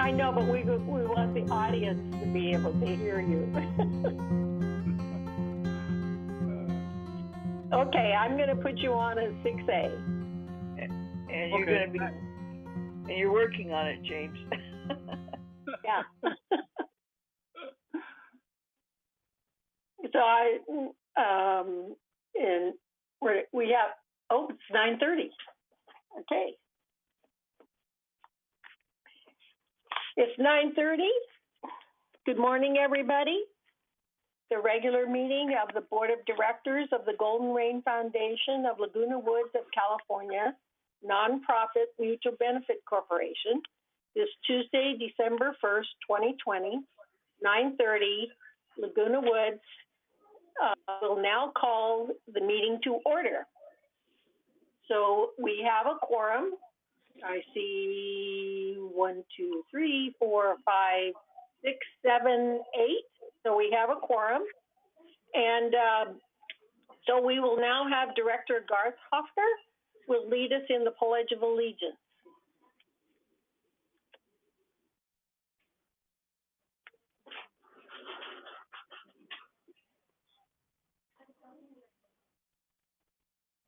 I know, but we want the audience to be able to hear you. Okay, I'm going to put you on as 6A. And you're going to be, and you're working on it, James. Yeah. So and we have, it's 9:30. Okay. It's 9:30. Good morning, everybody. The regular meeting of the Board of Directors of the Golden Rain Foundation of Laguna Woods of California, nonprofit mutual benefit corporation, this Tuesday, December 1st, 2020, 9:30, Laguna Woods. We'll now call the meeting to order. So we have a quorum. I see 1, 2, 3, 4, 5, 6, 7, 8. So we have a quorum. And so we will now have Director Garth Hofner will lead us in the Pledge of Allegiance.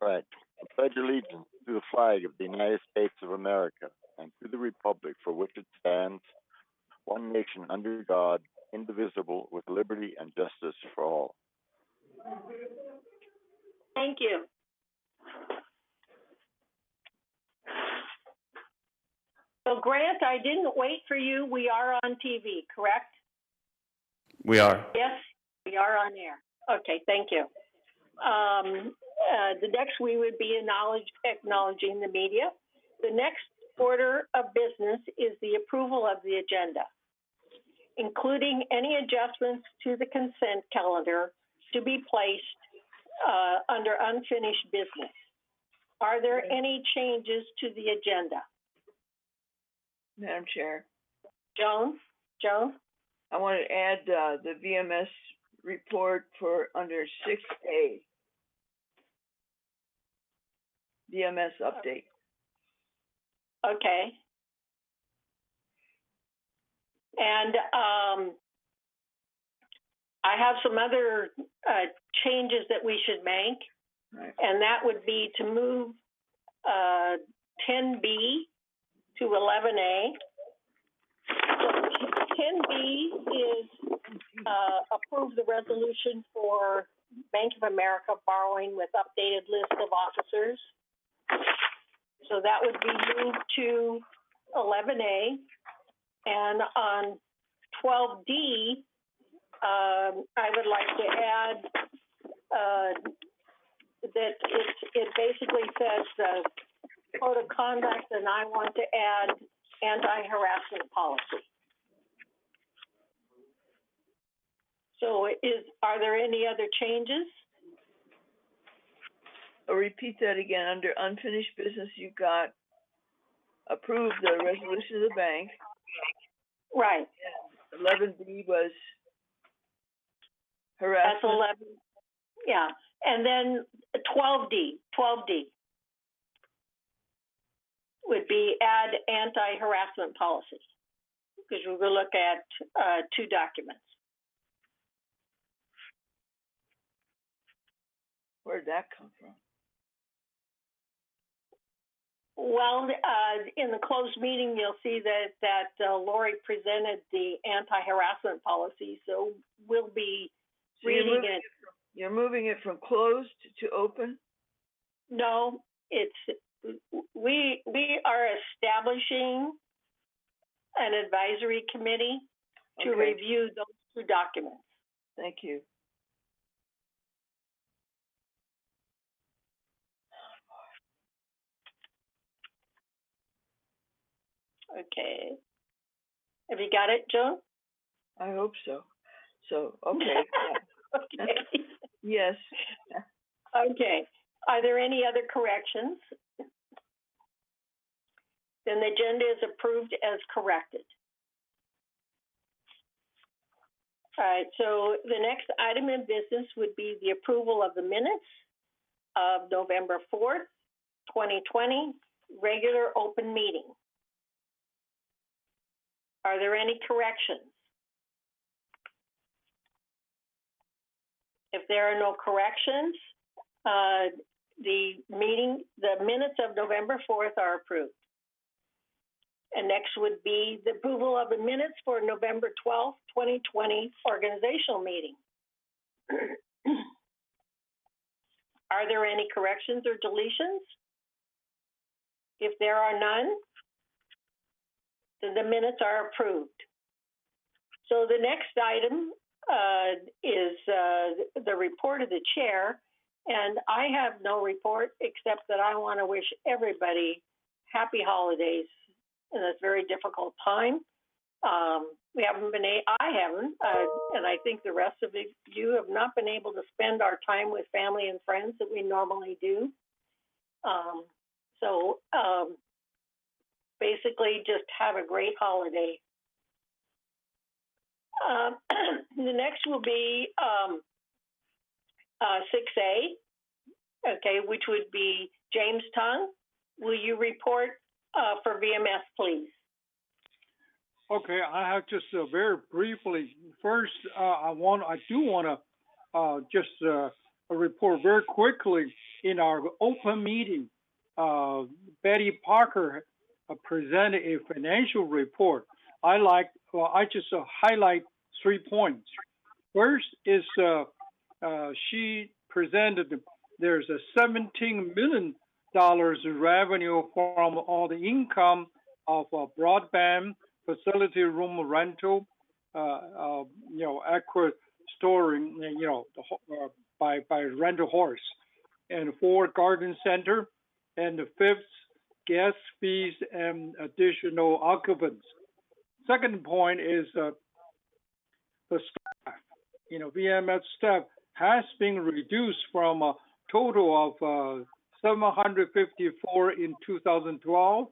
Right. I pledge allegiance to the flag of the United States of America and to the republic for which it stands, one nation under God, indivisible, with liberty and justice for all. Thank you. So Grant, I didn't wait for you. We are on TV, correct? We are. Yes, we are on air. Okay, thank you. The next, we would be acknowledging the media. The next order of business is the approval of the agenda, including any adjustments to the consent calendar to be placed under unfinished business. Are there any changes to the agenda? Madam Chair. Joan? I want to add the VMS report for under 6A. VMS update. Okay. And I have some other changes that we should make, Right. and that would be to move 10B to 11A. So 10B is approve the resolution for Bank of America borrowing with updated list of officers. So that would be moved to 11A. And on 12D, I would like to add that it basically says code of conduct, and I want to add anti-harassment policy. So are there any other changes? I'll repeat that again. Under unfinished business, you've got approve the resolution of the bank. Right. 11B was harassment. That's 11. Yeah. And then 12D would be add anti-harassment policy, because we will look at two documents. Where'd that come from? Well, in the closed meeting, you'll see that Lori presented the anti-harassment policy, so we'll be reading it. You're moving it from closed to open? No, we are establishing an advisory committee to review those two documents. Thank you. Okay. Have you got it, Joan? I hope so. So, okay. Okay. Yes. Okay. Are there any other corrections? Then the agenda is approved as corrected. All right, so the next item in business would be the approval of the minutes of November 4th, 2020, regular open meeting. Are there any corrections? If there are no corrections, the minutes of November 4th are approved. And next would be the approval of the minutes for November 12th, 2020 organizational meeting. Are there any corrections or deletions? If there are none, then the minutes are approved. So the next item is the report of the chair. And I have no report except that I want to wish everybody happy holidays in this very difficult time. I haven't, and I think the rest of you have not been able to spend our time with family and friends that we normally do. Basically just have a great holiday. The next will be 6A, okay, which would be James Tung. Will you report for VMS, please? Okay, I have just very briefly. First, I do want to just report very quickly in our open meeting. Betty Parker presented a financial report. I just highlight 3 points. First is she presented there's a $17 million revenue from all the income of broadband, facility room rental, aqua storing, by rental horse, and 4 garden center, and the 5th guest fees and additional occupants. Second point is the staff. VMS staff has been reduced from a total of 754 in 2012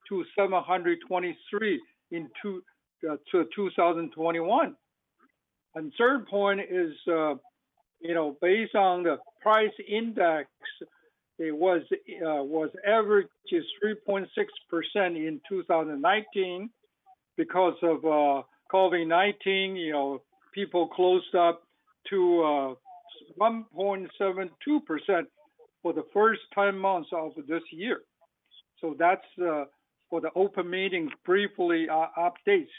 to 723 in 2021. And third point is, based on the price index, it was average is 3.6% in 2019 because of COVID-19. People closed up to 1.72% for the first 10 months of this year. So that's for the open meeting briefly updates.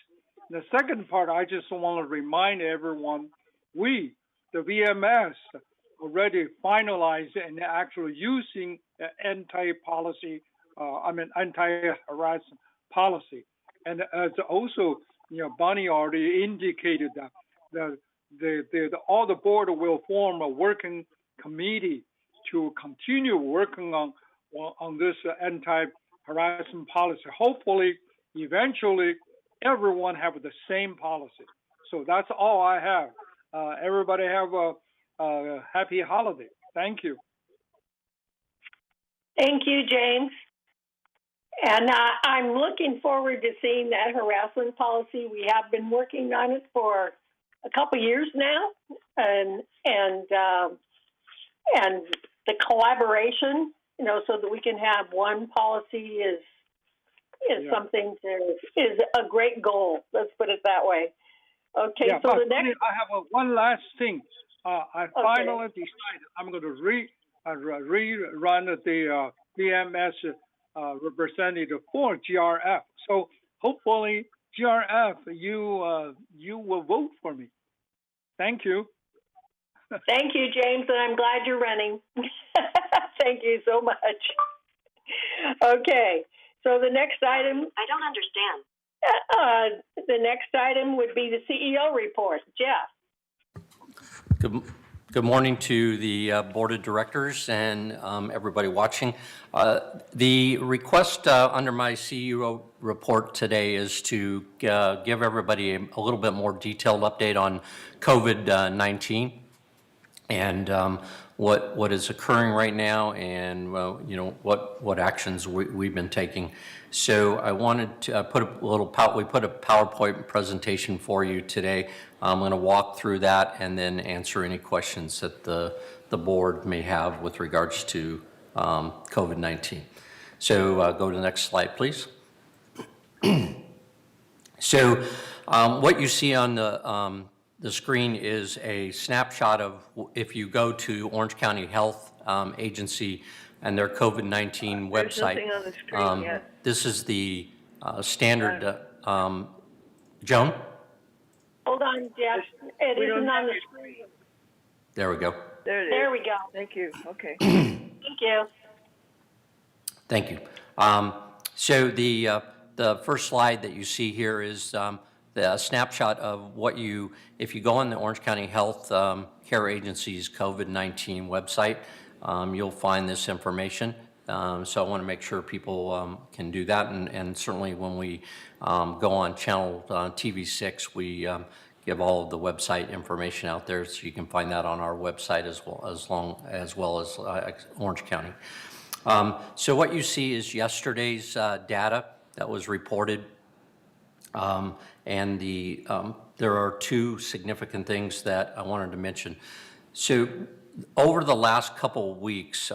The second part, I just want to remind everyone, the VMS, already finalized and actually using anti-harassment policy. And as also, Bonnie already indicated that all the board will form a working committee to continue working on this anti-harassment policy. Hopefully, eventually, everyone have the same policy. So that's all I have. Everybody have a happy holiday. Thank you. Thank you, James. And I'm looking forward to seeing that harassment policy. We have been working on it for a couple years now, and the collaboration, so that we can have one policy is something is a great goal. Let's put it that way. Okay, yeah, so the next. I have one last thing. I finally decided I'm going to rerun the VMS representative for GRF. So hopefully, GRF, you will vote for me. Thank you. Thank you, James, and I'm glad you're running. Thank you so much. Okay, so the next item. I don't understand. The next item would be the CEO report. Jeff. Good morning to the board of directors and everybody watching. The request under my CEO report today is to give everybody a little bit more detailed update on COVID-19 and what is occurring right now, and what actions we've been taking. So I wanted to we put a PowerPoint presentation for you today. I'm going to walk through that and then answer any questions that the board may have with regards to COVID-19. So go to the next slide, please. So what you see on the screen is a snapshot of if you go to Orange County Health Agency and their COVID-19 There's website. nothing on the screen yet. This is the standard, Joan? Hold on, Jeff. It We don't isn't on have the it. screen. There we go. There it is. There we go. Thank you. Okay. Thank you. Thank you. So the first slide that you see here is the snapshot of what you, if you go on the Orange County Health Care Agency's COVID-19 website, you'll find this information. So I want to make sure people can do that, and certainly when we go on channel TV6, we give all of the website information out there, so you can find that on our website as well as Orange County. So what you see is yesterday's data that was reported, and there are two significant things that I wanted to mention. So over the last couple of weeks,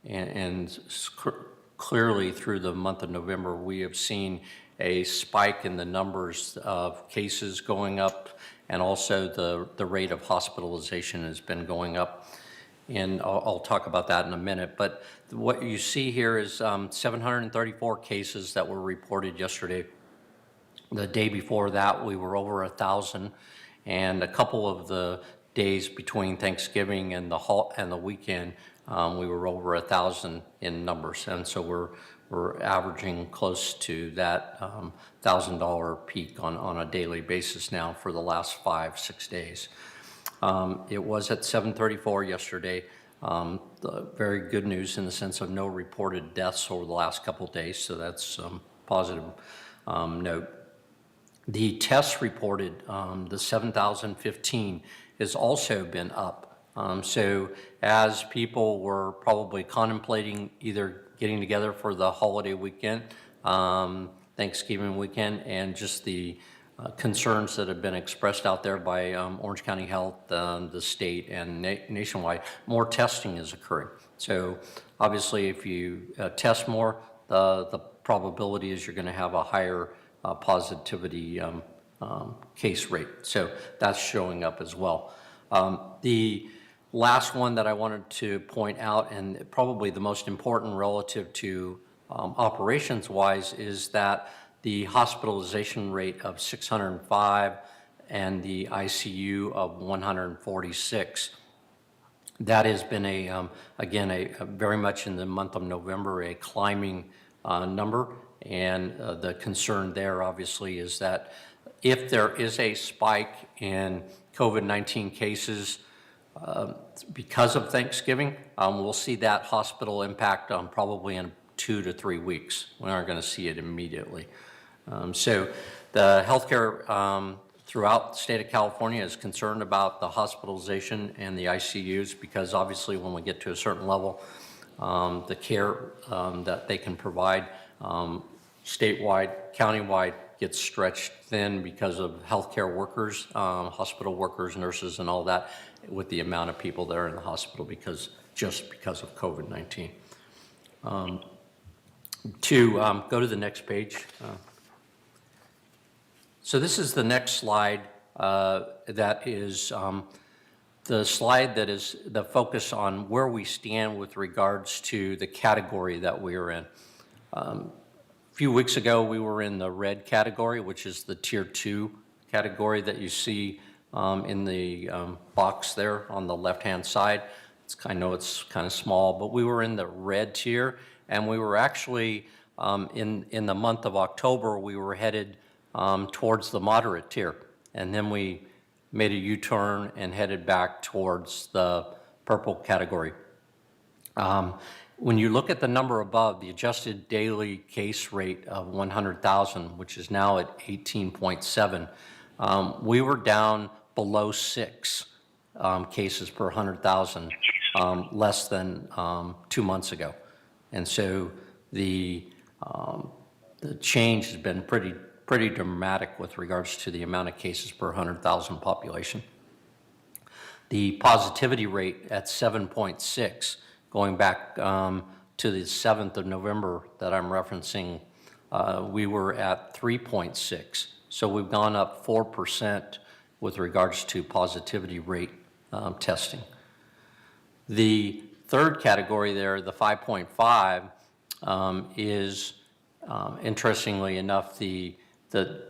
and clearly through the month of November, we have seen a spike in the numbers of cases going up, and also the rate of hospitalization has been going up. And I'll talk about that in a minute. But what you see here is 734 cases that were reported yesterday. The day before that, we were over 1,000, and a couple of the days between Thanksgiving and the weekend, we were over 1,000 in numbers, and so we're averaging close to that $1,000 peak on a daily basis now for the last 5-6 days. It was at 734 yesterday. Very good news in the sense of no reported deaths over the last couple of days, so that's positive note. The tests reported, the 7,015, has also been up. So as people were probably contemplating either getting together for the holiday weekend, Thanksgiving weekend, and just the concerns that have been expressed out there by Orange County Health, the state, and nationwide, more testing is occurring. So obviously if you test more, the probability is you're going to have a higher positivity case rate. So that's showing up as well. The last one that I wanted to point out, and probably the most important relative to operations-wise, is that the hospitalization rate of 605 and the ICU of 146. That has been again, a very much in the month of November, a climbing number. And the concern there obviously is that if there is a spike in COVID-19 cases because of Thanksgiving, we'll see that hospital impact probably in 2 to 3 weeks. We aren't going to see it immediately. So the healthcare throughout the state of California is concerned about the hospitalization and the ICUs, because obviously when we get to a certain level, the care that they can provide statewide, countywide, gets stretched thin because of healthcare workers, hospital workers, nurses, and all that, with the amount of people that are in the hospital because of COVID-19. Go to the next page. So this is the next slide that is the slide that is the focus on where we stand with regards to the category that we are in. A few weeks ago, we were in the red category, which is the Tier 2 category that you see in the box there on the left-hand side. I know it's kind of small, but we were in the red tier, and we were actually, in the month of October, we were headed towards the moderate tier. And then we made a U-turn and headed back towards the purple category. When you look at the number above, the adjusted daily case rate of 100,000, which is now at 18.7, we were down below 6 cases per 100,000 less than 2 months ago. And so the change has been pretty dramatic with regards to the amount of cases per 100,000 population. The positivity rate at 7.6, going back to the 7th of November that I'm referencing, we were at 3.6 So we've gone up 4% with regards to positivity rate testing. The third category there, the 5.5, is interestingly enough, the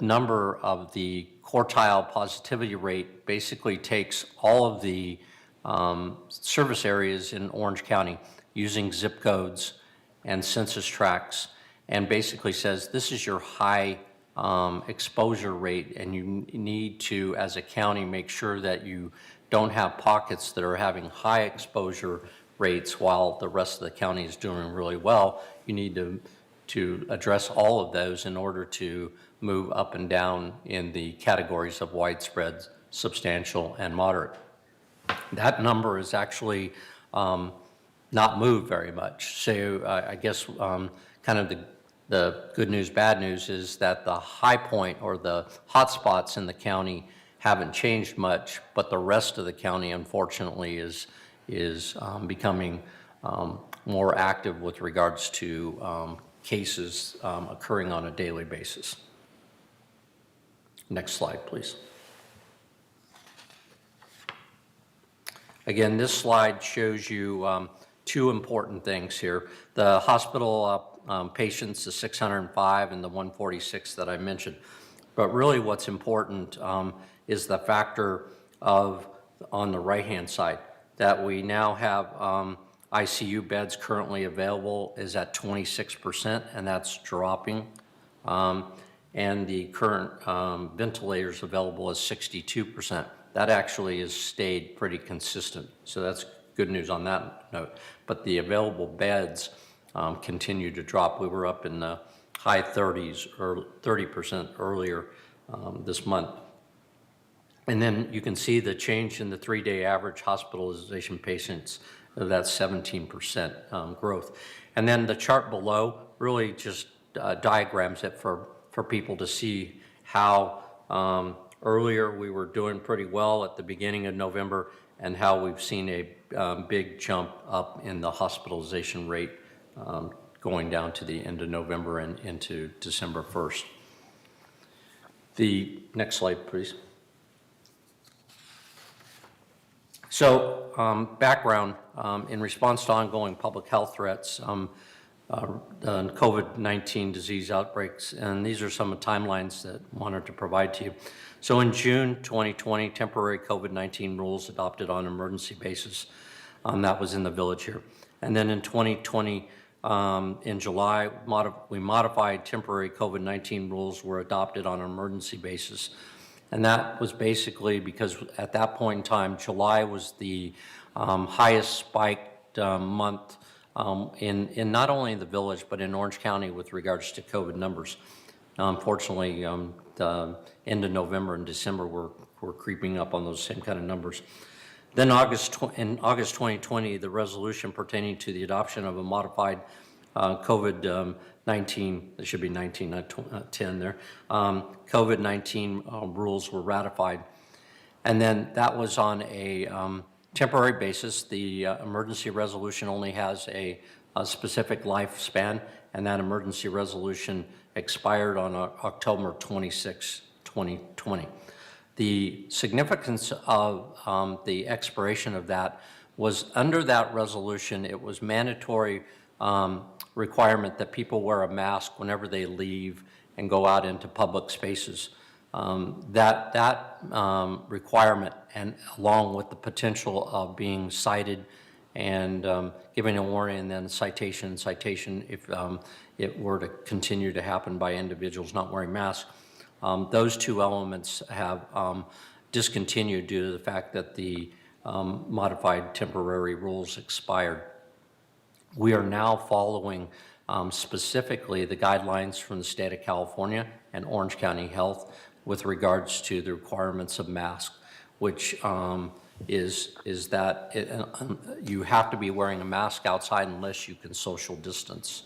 number of the quartile positivity rate basically takes all of the service areas in Orange County using zip codes and census tracts, and basically says this is your high exposure rate, and you need to, as a county, make sure that you don't have pockets that are having high exposure rates while the rest of the county is doing really well. You need to address all of those in order to move up and down in the categories of widespread, substantial, and moderate. That number is actually not moved very much. So I guess kind of the good news, bad news is that the high point or the hot spots in the county haven't changed much, but the rest of the county, unfortunately, is becoming more active with regards to cases occurring on a daily basis. Next slide, please. Again, this slide shows you two important things here. The hospital patients, the 605 and the 146 that I mentioned. But really what's important is the factor of, on the right-hand side, that we now have ICU beds currently available is at 26%, and that's dropping. And the current ventilators available is 62%. That actually has stayed pretty consistent, so that's good news on that note. But the available beds continue to drop. We were up in the high 30s or 30% earlier this month. And then you can see the change in the 3-day average hospitalization patients, that's 17% growth. And then the chart below really just diagrams it for people to see how earlier we were doing pretty well at the beginning of November, and how we've seen a big jump up in the hospitalization rate going down to the end of November and into December 1st. The next slide, please. So background, in response to ongoing public health threats, COVID-19 disease outbreaks, and these are some of the timelines that I wanted to provide to you. So in June 2020, temporary COVID-19 rules adopted on an emergency basis. That was in the village here. And then in 2020, in July, we modified temporary COVID-19 rules were adopted on an emergency basis. And that was basically because at that point in time, July was the highest spiked month in not only the village, but in Orange County with regards to COVID numbers. Unfortunately, the end of November and December were creeping up on those same kind of numbers. Then in August 2020, the resolution pertaining to the adoption of a modified COVID-19, there should be 19, not 10 there, COVID-19 rules were ratified. And then that was on a temporary basis. The emergency resolution only has a specific lifespan, and that emergency resolution expired on October 26, 2020. The significance of the expiration of that was under that resolution, it was mandatory requirement that people wear a mask whenever they leave and go out into public spaces. That requirement, and along with the potential of being cited and giving a warning and then citation if it were to continue to happen by individuals not wearing masks, those two elements have discontinued due to the fact that the modified temporary rules expired. We are now following specifically the guidelines from the state of California and Orange County Health with regards to the requirements of masks, which is that you have to be wearing a mask outside unless you can social distance.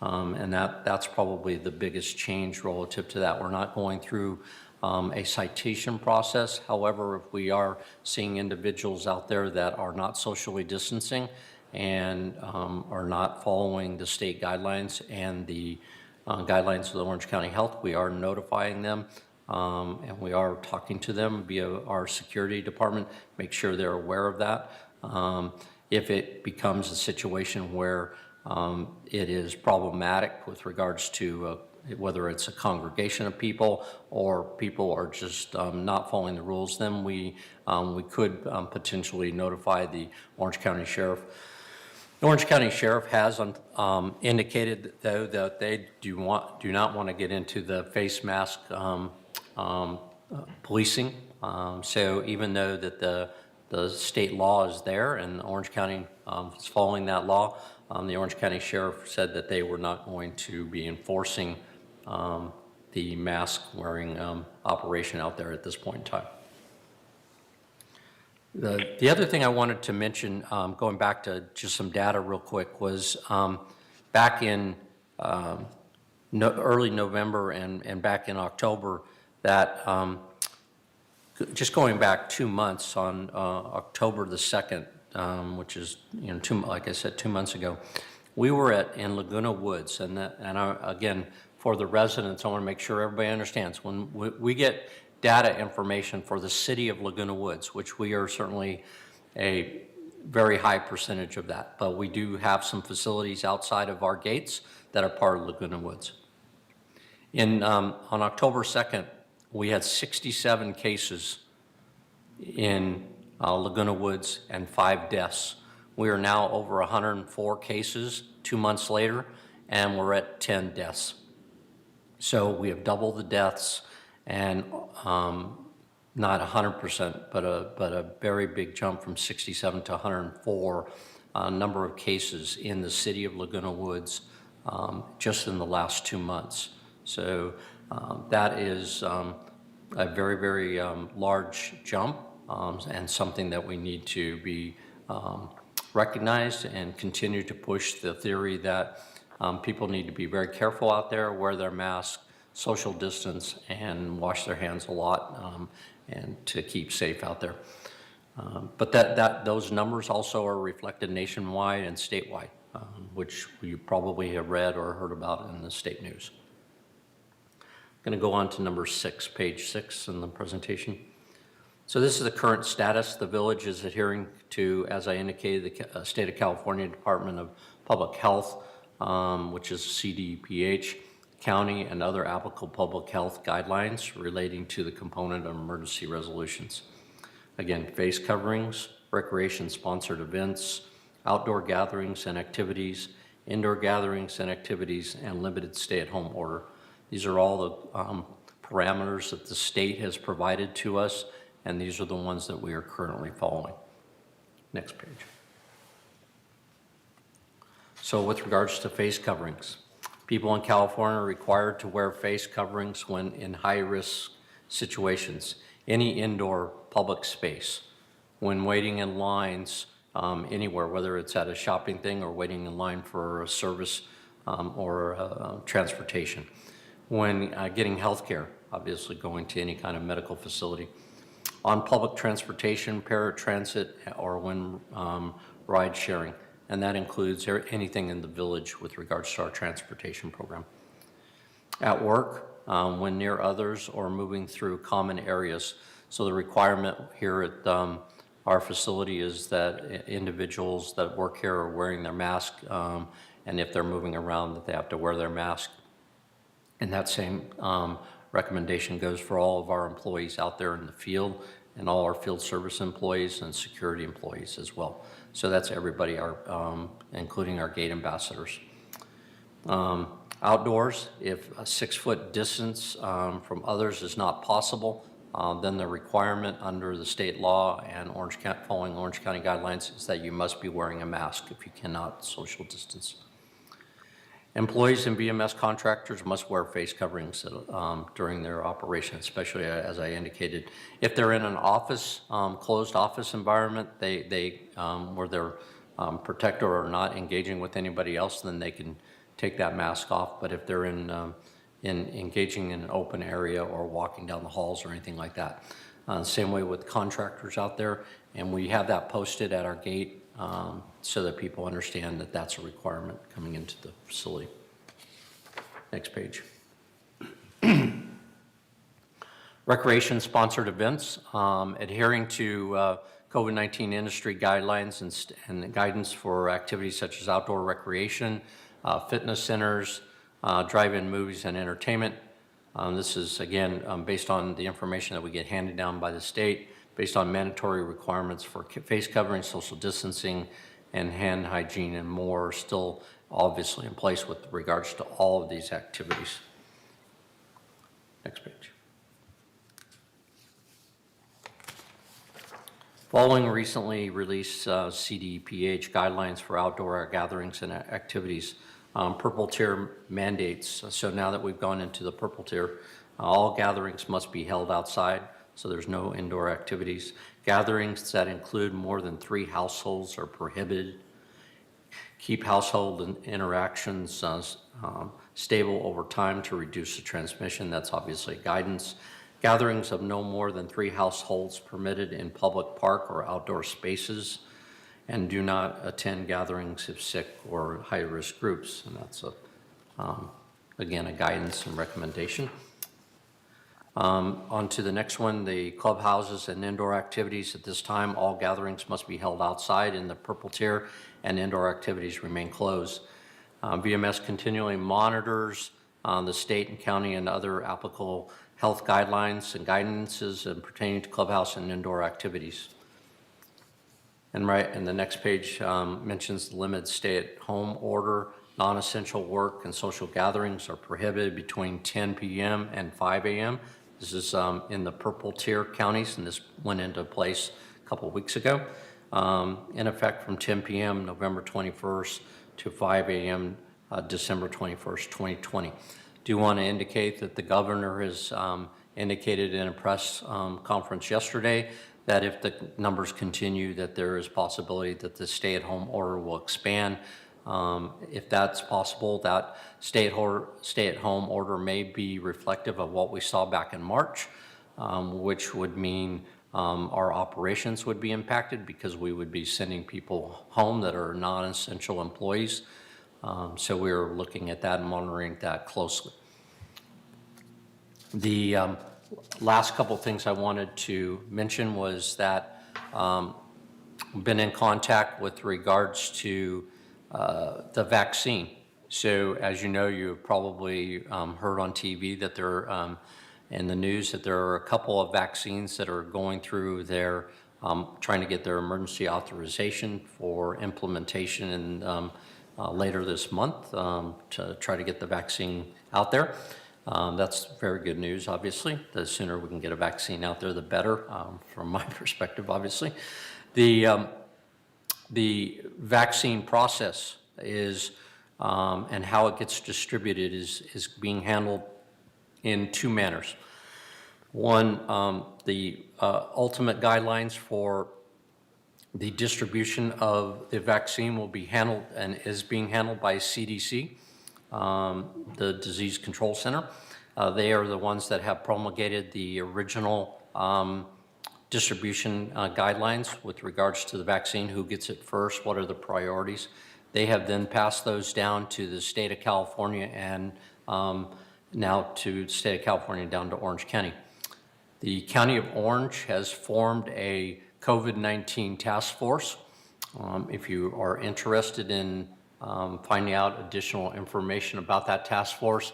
And that's probably the biggest change relative to that. We're not going through a citation process. However, if we are seeing individuals out there that are not socially distancing and are not following the state guidelines and the guidelines of the Orange County Health, we are notifying them and we are talking to them via our security department, make sure they're aware of that. If it becomes a situation where it is problematic with regards to whether it's a congregation of people or people are just not following the rules, then we could potentially notify the Orange County Sheriff. The Orange County Sheriff has indicated, though, that they do not want to get into the face mask policing. So even though that the state law is there and Orange County is following that law, the Orange County Sheriff said that they were not going to be enforcing the mask wearing operation out there at this point in time. The other thing I wanted to mention, going back to just some data real quick, was back in early November and back in October, that just going back 2 months, on October the 2nd, which is, like I said, 2 months ago, we were in Laguna Woods, again, for the residents, I want to make sure everybody understands, when we get data information for the city of Laguna Woods, which we are certainly a very high percentage of that, but we do have some facilities outside of our gates that are part of Laguna Woods. On October 2nd, we had 67 cases in Laguna Woods and 5 deaths. We are now over 104 cases 2 months later, and we're at 10 deaths. So we have doubled the deaths, and not 100%, but a very big jump from 67 to 104 number of cases in the city of Laguna Woods just in the last 2 months. So that is a very, very large jump, and something that we need to be recognized and continue to push the theory that people need to be very careful out there, wear their mask, social distance, and wash their hands a lot, and to keep safe out there. But those numbers also are reflected nationwide and statewide, which you probably have read or heard about in the state news. I'm going to go on to number 6, page 6 in the presentation. So this is the current status. The village is adhering to, as I indicated, the State of California Department of Public Health, which is CDPH, county, and other applicable public health guidelines relating to the component of emergency resolutions. Again, face coverings, recreation-sponsored events, outdoor gatherings and activities, indoor gatherings and activities, and limited stay-at-home order. These are all the parameters that the state has provided to us, and these are the ones that we are currently following. Next page. So with regards to face coverings, people in California are required to wear face coverings when in high-risk situations, any indoor public space, when waiting in lines anywhere, whether it's at a shopping thing or waiting in line for a service or transportation, when getting health care, obviously going to any kind of medical facility, on public transportation, paratransit, or when ride sharing. And that includes anything in the village with regards to our transportation program. At work, when near others or moving through common areas. So the requirement here at our facility is that individuals that work here are wearing their mask, and if they're moving around, that they have to wear their mask. And that same recommendation goes for all of our employees out there in the field, and all our field service employees and security employees as well. So that's everybody, including our gate ambassadors. Outdoors, if a 6-foot distance from others is not possible, then the requirement under the state law and following Orange County guidelines is that you must be wearing a mask if you cannot social distance. Employees and VMS contractors must wear face coverings during their operation, especially as I indicated. If they're in an office, closed office environment, where they're protected or not engaging with anybody else, then they can take that mask off. But if they're in engaging in an open area or walking down the halls or anything like that, same way with contractors out there, and we have that posted at our gate. So that people understand that that's a requirement coming into the facility. Next page. Recreation-sponsored events, adhering to COVID-19 industry guidelines and guidance for activities such as outdoor recreation, fitness centers, drive-in movies and entertainment. This is, again, based on the information that we get handed down by the state, based on mandatory requirements for face covering, social distancing, and hand hygiene, and more still obviously in place with regards to all of these activities. Next page. Following recently released CDPH guidelines for outdoor gatherings and activities, purple tier mandates. So now that we've gone into the purple tier, all gatherings must be held outside, so there's no indoor activities. Gatherings that include more than 3 households are prohibited. Keep household interactions stable over time to reduce the transmission. That's obviously guidance. Gatherings of no more than 3 households permitted in public park or outdoor spaces, and do not attend gatherings if sick or high-risk groups. And that's, again, a guidance and recommendation. On to the next one, the clubhouses and indoor activities. At this time, all gatherings must be held outside in the purple tier, and indoor activities remain closed. VMS continually monitors the state and county and other applicable health guidelines and guidances pertaining to clubhouse and indoor activities. And the next page mentions the limited stay-at-home order. Non-essential work and social gatherings are prohibited between 10 p.m. and 5 a.m. This is in the purple tier counties, and this went into place a couple of weeks ago. In effect from 10 p.m. November 21st to 5 a.m. December 21st, 2020. Do want to indicate that the governor has indicated in a press conference yesterday that if the numbers continue, that there is possibility that the stay-at-home order will expand. If that's possible, that stay-at-home order may be reflective of what we saw back in March, which would mean our operations would be impacted because we would be sending people home that are non-essential employees. So we're looking at that and monitoring that closely. The last couple things I wanted to mention was that we've been in contact with regards to the vaccine. So as you know, you've probably heard on TV that there in the news that there are a couple of vaccines that are going through their trying to get their emergency authorization for implementation and later this month to try to get the vaccine out there. That's very good news, obviously. The sooner we can get a vaccine out there, the better, from my perspective, obviously. The vaccine process is, and how it gets distributed is being handled in 2 manners. One, the ultimate guidelines for the distribution of the vaccine will be handled and is being handled by CDC, the Disease Control Center. They are the ones that have promulgated the original distribution guidelines with regards to the vaccine, who gets it first, what are the priorities. They have then passed those down to the state of California and now to the state of California down to Orange County. The County of Orange has formed a COVID-19 task force. If you are interested in finding out additional information about that task force,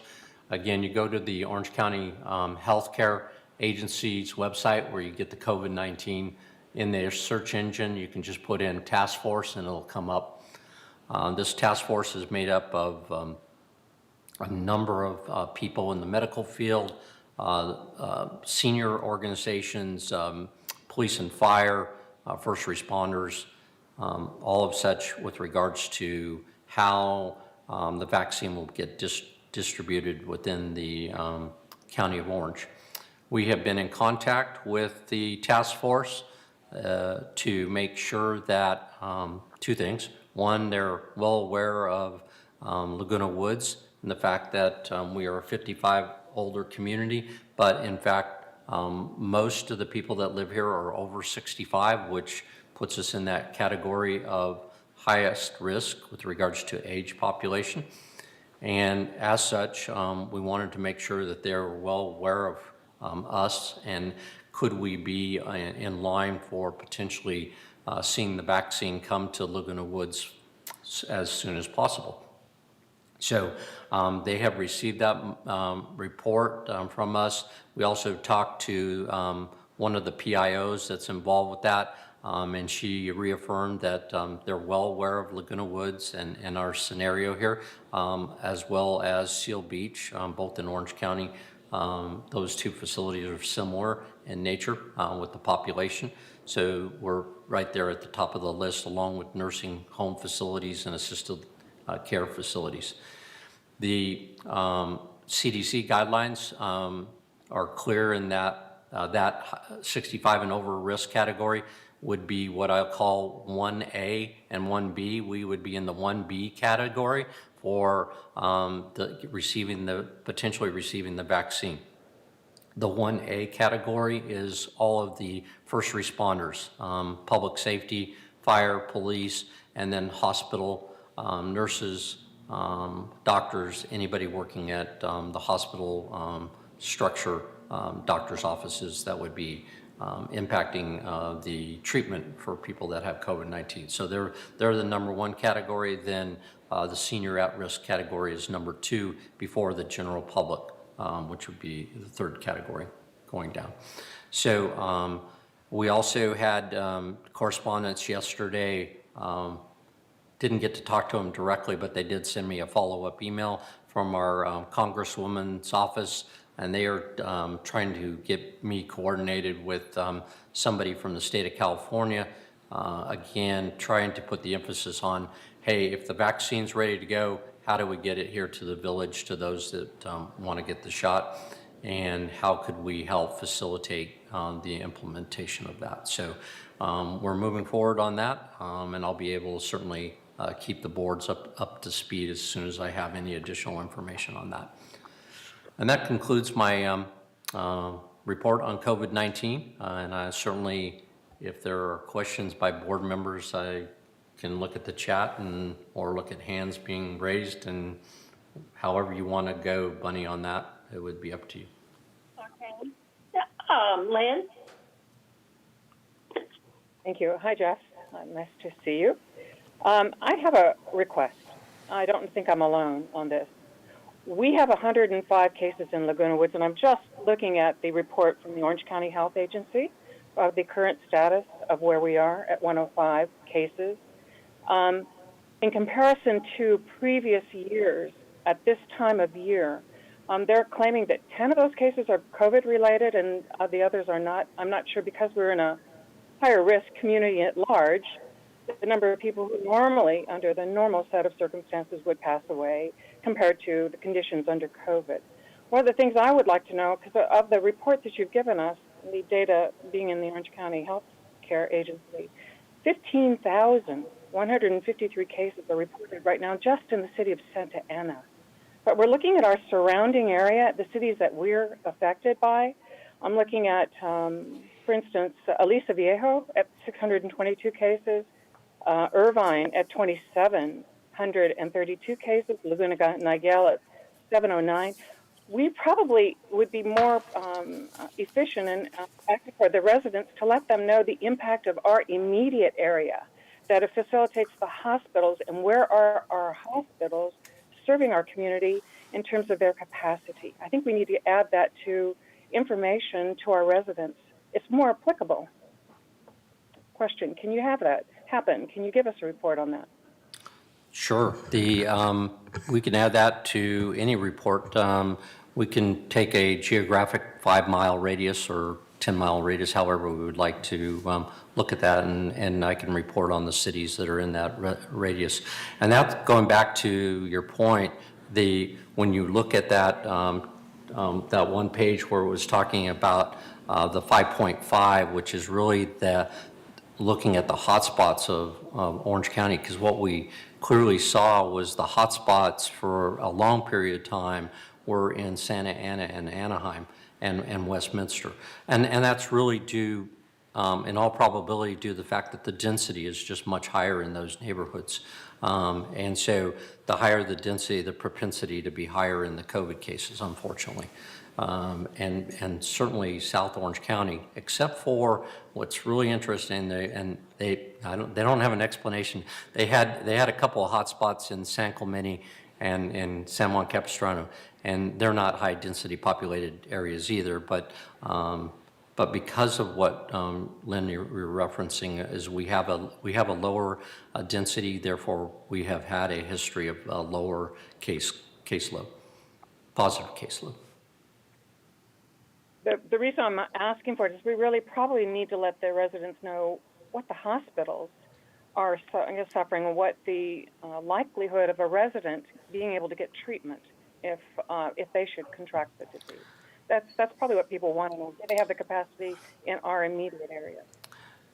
again, you go to the Orange County Healthcare Agency's website where you get the COVID-19 in their search engine. You can just put in task force and it'll come up. This task force is made up of a number of people in the medical field, senior organizations, police and fire, first responders, all of such with regards to how the vaccine will get distributed within the County of Orange. We have been in contact with the task force to make sure that 2 things. One, they're well aware of Laguna Woods and the fact that we are a 55 older community, but in fact, most of the people that live here are over 65, which puts us in that category of highest risk with regards to age population. And as such, we wanted to make sure that they're well aware us, and could we be in line for potentially seeing the vaccine come to Laguna Woods as soon as possible. So they have received that report from us. We also talked to one of the PIOs that's involved with that, and she reaffirmed that they're well aware of Laguna Woods and our scenario here, as well as Seal Beach, both in Orange County. Those two facilities are similar in nature with the population. So we're right there at the top of the list, along with nursing home facilities and assisted care facilities. The CDC guidelines are clear in that that 65 and over risk category would be what I'll call 1A and 1B. We would be in the 1B category for potentially receiving the vaccine. The 1A category is all of the first responders, public safety, fire, police, and then hospital nurses, doctors, anybody working at the hospital structure, doctor's offices that would be impacting the treatment for people that have COVID-19. So they're the number one category. Then the senior at-risk category is number two before the general public, which would be the third category going down. So we also had correspondence yesterday. Didn't get to talk to them directly, but they did send me a follow-up email from our Congresswoman's office, and they are trying to get me coordinated with somebody from the state of California, again, trying to put the emphasis on, hey, if the vaccine's ready to go, how do we get it here to the village, to those that want to get the shot, and how could we help facilitate the implementation of that? So we're moving forward on that, and I'll be able to certainly keep the boards up to speed as soon as I have any additional information on that. And that concludes my report on COVID-19, and I certainly, if there are questions by board members, I can look at the chat or look at hands being raised, and however you want to go, Bunny, on that, it would be up to you. Okay. Lynn? Thank you. Hi, Jeff. Nice to see you. I have a request. I don't think I'm alone on this. We have 105 cases in Laguna Woods, and I'm just looking at the report from the Orange County Health Agency of the current status of where we are at 105 cases. In comparison to previous years, at this time of year, they're claiming that 10 of those cases are COVID-related and the others are not. I'm not sure, because we're in a higher risk community at large. The number of people who normally, under the normal set of circumstances, would pass away compared to the conditions under COVID. One of the things I would like to know, because of the report that you've given us, the data being in the Orange County Health Care Agency, 15,153 cases are reported right now just in the city of Santa Ana. But we're looking at our surrounding area, the cities that we're affected by. I'm looking at, for instance, Aliso Viejo at 622 cases, Irvine at 2,732 cases, Laguna Niguel at 709. We probably would be more efficient and active for the residents to let them know the impact of our immediate area, that it facilitates the hospitals and where are our hospitals serving our community in terms of their capacity. I think we need to add that to information to our residents. It's more applicable. Question, can you have that happen? Can you give us a report on that? Sure. We can add that to any report. We can take a geographic 5-mile radius or 10-mile radius, however we would like to look at that, and I can report on the cities that are in that radius. And that's going back to your point, when you look at that, that one page where it was talking about the 5.5, which is really looking at the hotspots of Orange County, because what we clearly saw was the hotspots for a long period of time were in Santa Ana and Anaheim and Westminster. And that's really due in all probability due to the fact that the density is just much higher in those neighborhoods. And so the higher the density, the propensity to be higher in the COVID cases, unfortunately. And certainly South Orange County, except for what's really interesting, they don't have an explanation. They had a couple of hot spots in San Clemente and in San Juan Capistrano, and they're not high density populated areas either. But because of what Lynn you're referencing is we have a lower density, therefore we have had a history of a lower caseload, positive caseload. The reason I'm asking for it is we really probably need to let the residents know what the hospitals are suffering and what the likelihood of a resident being able to get treatment if they should contract the disease. That's probably what people want to know. Do they have the capacity in our immediate area?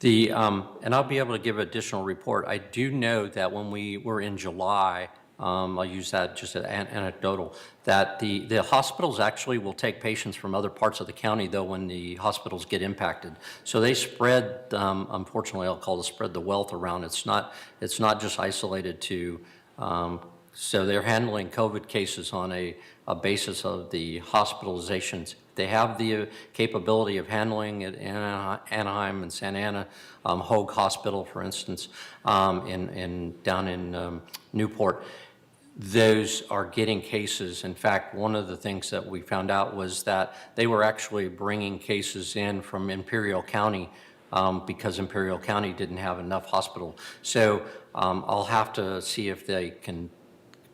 And I'll be able to give an additional report. I do know that when we were in July, I'll use that just as anecdotal, that the hospitals actually will take patients from other parts of the county, though, when the hospitals get impacted. So they spread, unfortunately, I'll call it spread the wealth around. It's not just isolated to, so they're handling COVID cases on a basis of the hospitalizations. They have the capability of handling it in Anaheim and Santa Ana, Hoag Hospital, for instance, down in Newport. Those are getting cases. In fact, one of the things that we found out was that they were actually bringing cases in from Imperial County because Imperial County didn't have enough hospital. So I'll have to see if they can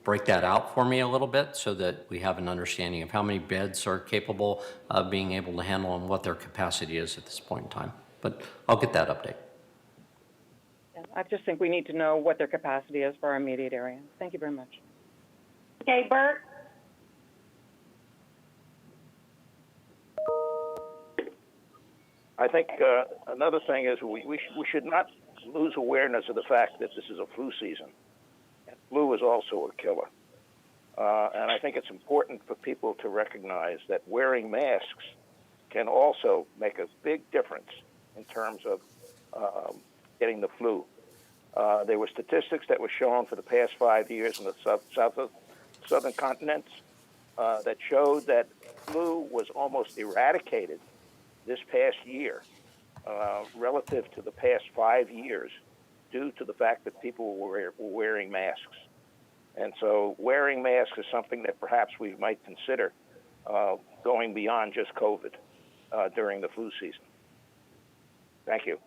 break that out for me a little bit so that we have an understanding of how many beds are capable of being able to handle and what their capacity is at this point in time. But I'll get that update. I just think we need to know what their capacity is for our immediate area. Thank you very much. Okay, Bert? I think another thing is we should not lose awareness of the fact that this is a flu season. And flu is also a killer. And I think it's important for people to recognize that wearing masks can also make a big difference in terms of getting the flu. There were statistics that were shown for the past 5 years in the southern continents that showed that flu was almost eradicated this past year relative to the past 5 years due to the fact that people were wearing masks. And so wearing masks is something that perhaps we might consider going beyond just COVID during the flu season. Thank you.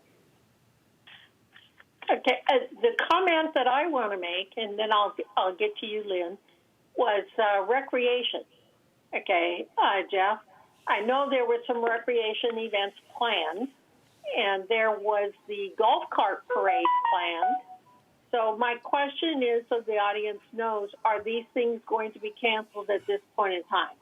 Okay, the comment that I want to make, and then I'll get to you, Lynn, was recreation. Okay, Jeff, I know there were some recreation events planned, and there was the golf cart parade planned. So my question is, so the audience knows, are these things going to be canceled at this point in time?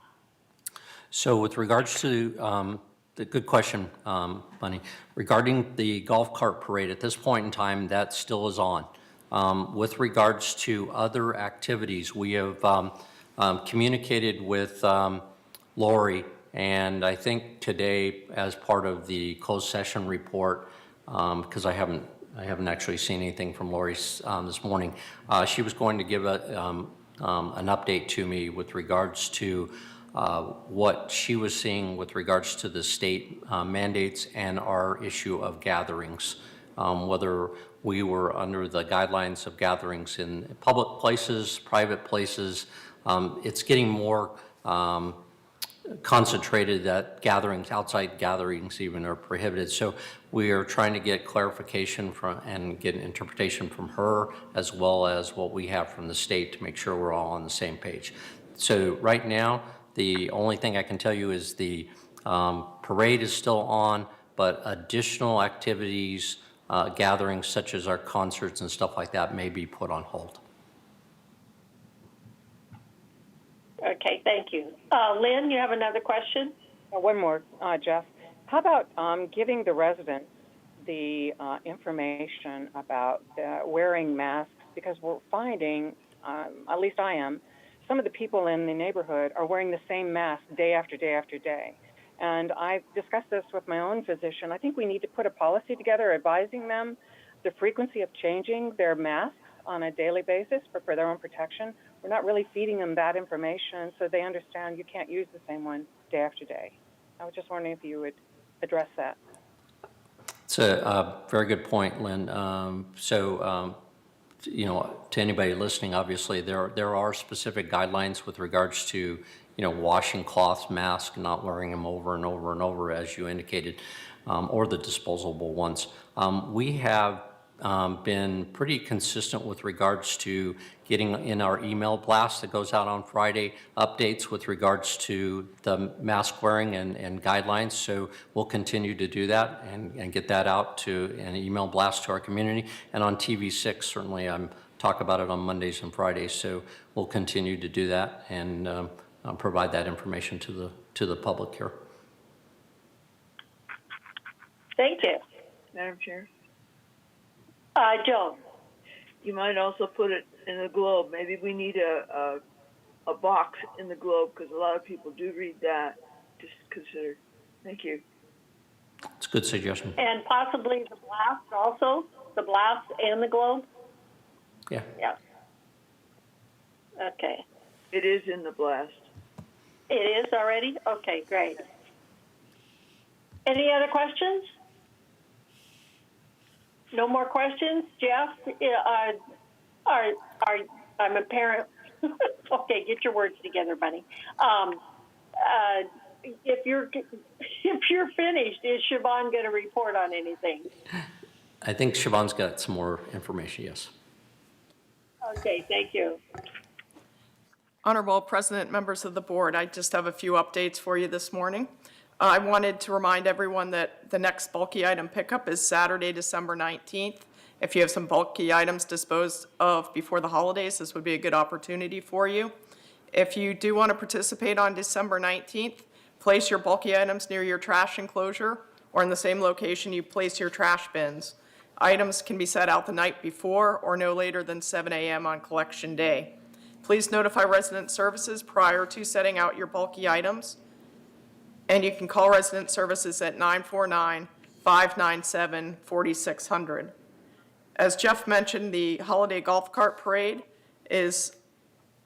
So with regards to the good question, Bunny, regarding the golf cart parade, at this point in time, that still is on. With regards to other activities, we have communicated with Lori, and I think today, as part of the closed session report, because I haven't actually seen anything from Lori this morning, she was going to give an update to me with regards to what she was seeing with regards to the state mandates and our issue of gatherings, whether we were under the guidelines of gatherings in public places, private places. It's getting more concentrated that gatherings, outside gatherings even, are prohibited. So we are trying to get clarification from and get an interpretation from her, as well as what we have from the state, to make sure we're all on the same page. So right now, the only thing I can tell you is the parade is still on, but additional activities, gatherings such as our concerts and stuff like that may be put on hold. Okay, thank you. Lynn, you have another question? One more, Jeff. How about giving the residents the information about wearing masks? Because we're finding, at least I am, some of the people in the neighborhood are wearing the same mask day after day after day. And I discussed this with my own physician. I think we need to put a policy together advising them the frequency of changing their masks on a daily basis for their own protection. We're not really feeding them that information so they understand you can't use the same one day after day. I was just wondering if you would address that. It's a very good point, Lynn. You know, to anybody listening, obviously there are specific guidelines with regards to, you know, washing cloths, masks, not wearing them over and over and over, as you indicated, or the disposable ones. We have been pretty consistent with regards to getting in our email blast that goes out on Friday, updates with regards to the mask wearing and guidelines. So we'll continue to do that and get that out to an email blast to our community. And on TV6, certainly I'm talk about it on Mondays and Fridays. So we'll continue to do that and provide that information to the public here. Thank you. Madam Chair, Joan. you might also put it in the Globe. Maybe we need a box in the Globe, because a lot of people do read that. Just consider. Thank you. It's a good suggestion. And possibly the blast also, the blast and the Globe? Yeah. Yeah. Okay. It is in the blast. It is already? Okay, great. Any other questions? No more questions? Jeff, I'm a parent. Okay, get your words together, buddy. If you're finished, is Siobahn going to report on anything? I think Siobhan's got some more information, yes. Okay, thank you. Honorable President, members of the board, I just have a few updates for you this morning. I wanted to remind everyone that the next bulky item pickup is Saturday, December 19th. If you have some bulky items disposed of before the holidays, this would be a good opportunity for you. If you do want to participate on December 19th, place your bulky items near your trash enclosure or in the same location you place your trash bins. Items can be set out the night before or no later than 7 a.m. on collection day. Please notify resident services prior to setting out your bulky items, and you can call resident services at 949-597-4600. As Jeff mentioned, the holiday golf cart parade is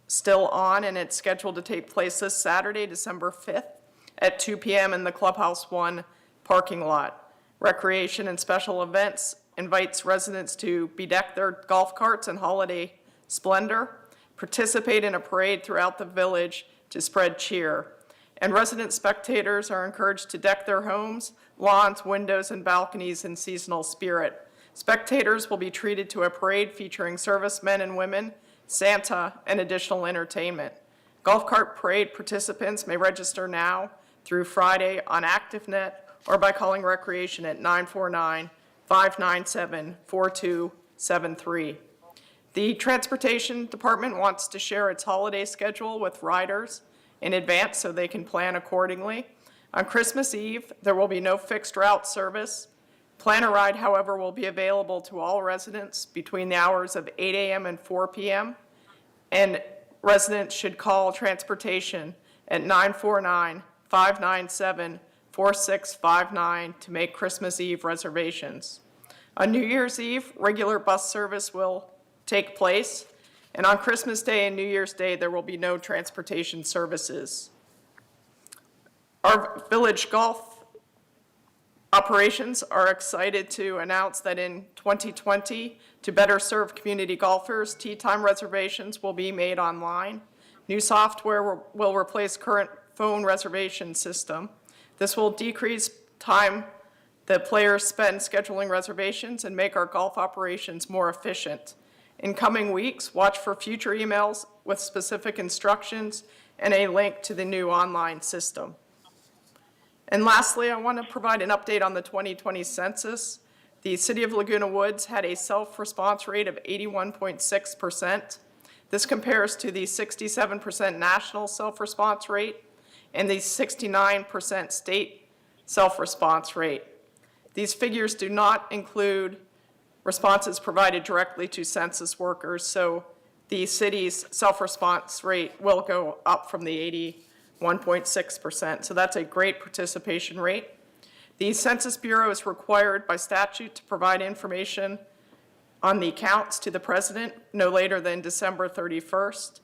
still on, and it's scheduled to take place this Saturday, December 5th at 2 p.m. in the Clubhouse 1 parking lot. Recreation and Special Events invites residents to bedeck their golf carts in holiday splendor, participate in a parade throughout the village to spread cheer. And resident spectators are encouraged to deck their homes, lawns, windows, and balconies in seasonal spirit. Spectators will be treated to a parade featuring servicemen and women, Santa, and additional entertainment. Golf cart parade participants may register now through Friday on ActiveNet or by calling Recreation at 949-597-4273. The Transportation Department wants to share its holiday schedule with riders in advance so they can plan accordingly. On Christmas Eve, there will be no fixed route service. Plan a Ride, however, will be available to all residents between the hours of 8 a.m. and 4 p.m. And residents should call transportation at 949-597-4659 to make Christmas Eve reservations. On New Year's Eve, regular bus service will take place, and on Christmas Day and New Year's Day, there will be no transportation services. Our village golf operations are excited to announce that in 2020, to better serve community golfers, tee time reservations will be made online. New software will replace current phone reservation system. This will decrease time that players spend scheduling reservations and make our golf operations more efficient. In coming weeks, watch for future emails with specific instructions and a link to the new online system. And lastly, I want to provide an update on the 2020 census. The City of Laguna Woods had a self-response rate of 81.6%. This compares to the 67% national self-response rate and the 69% state self-response rate. These figures do not include responses provided directly to census workers, so the city's self-response rate will go up from the 1.6%. So that's a great participation rate. The Census Bureau is required by statute to provide information on the accounts to the president no later than December 31st.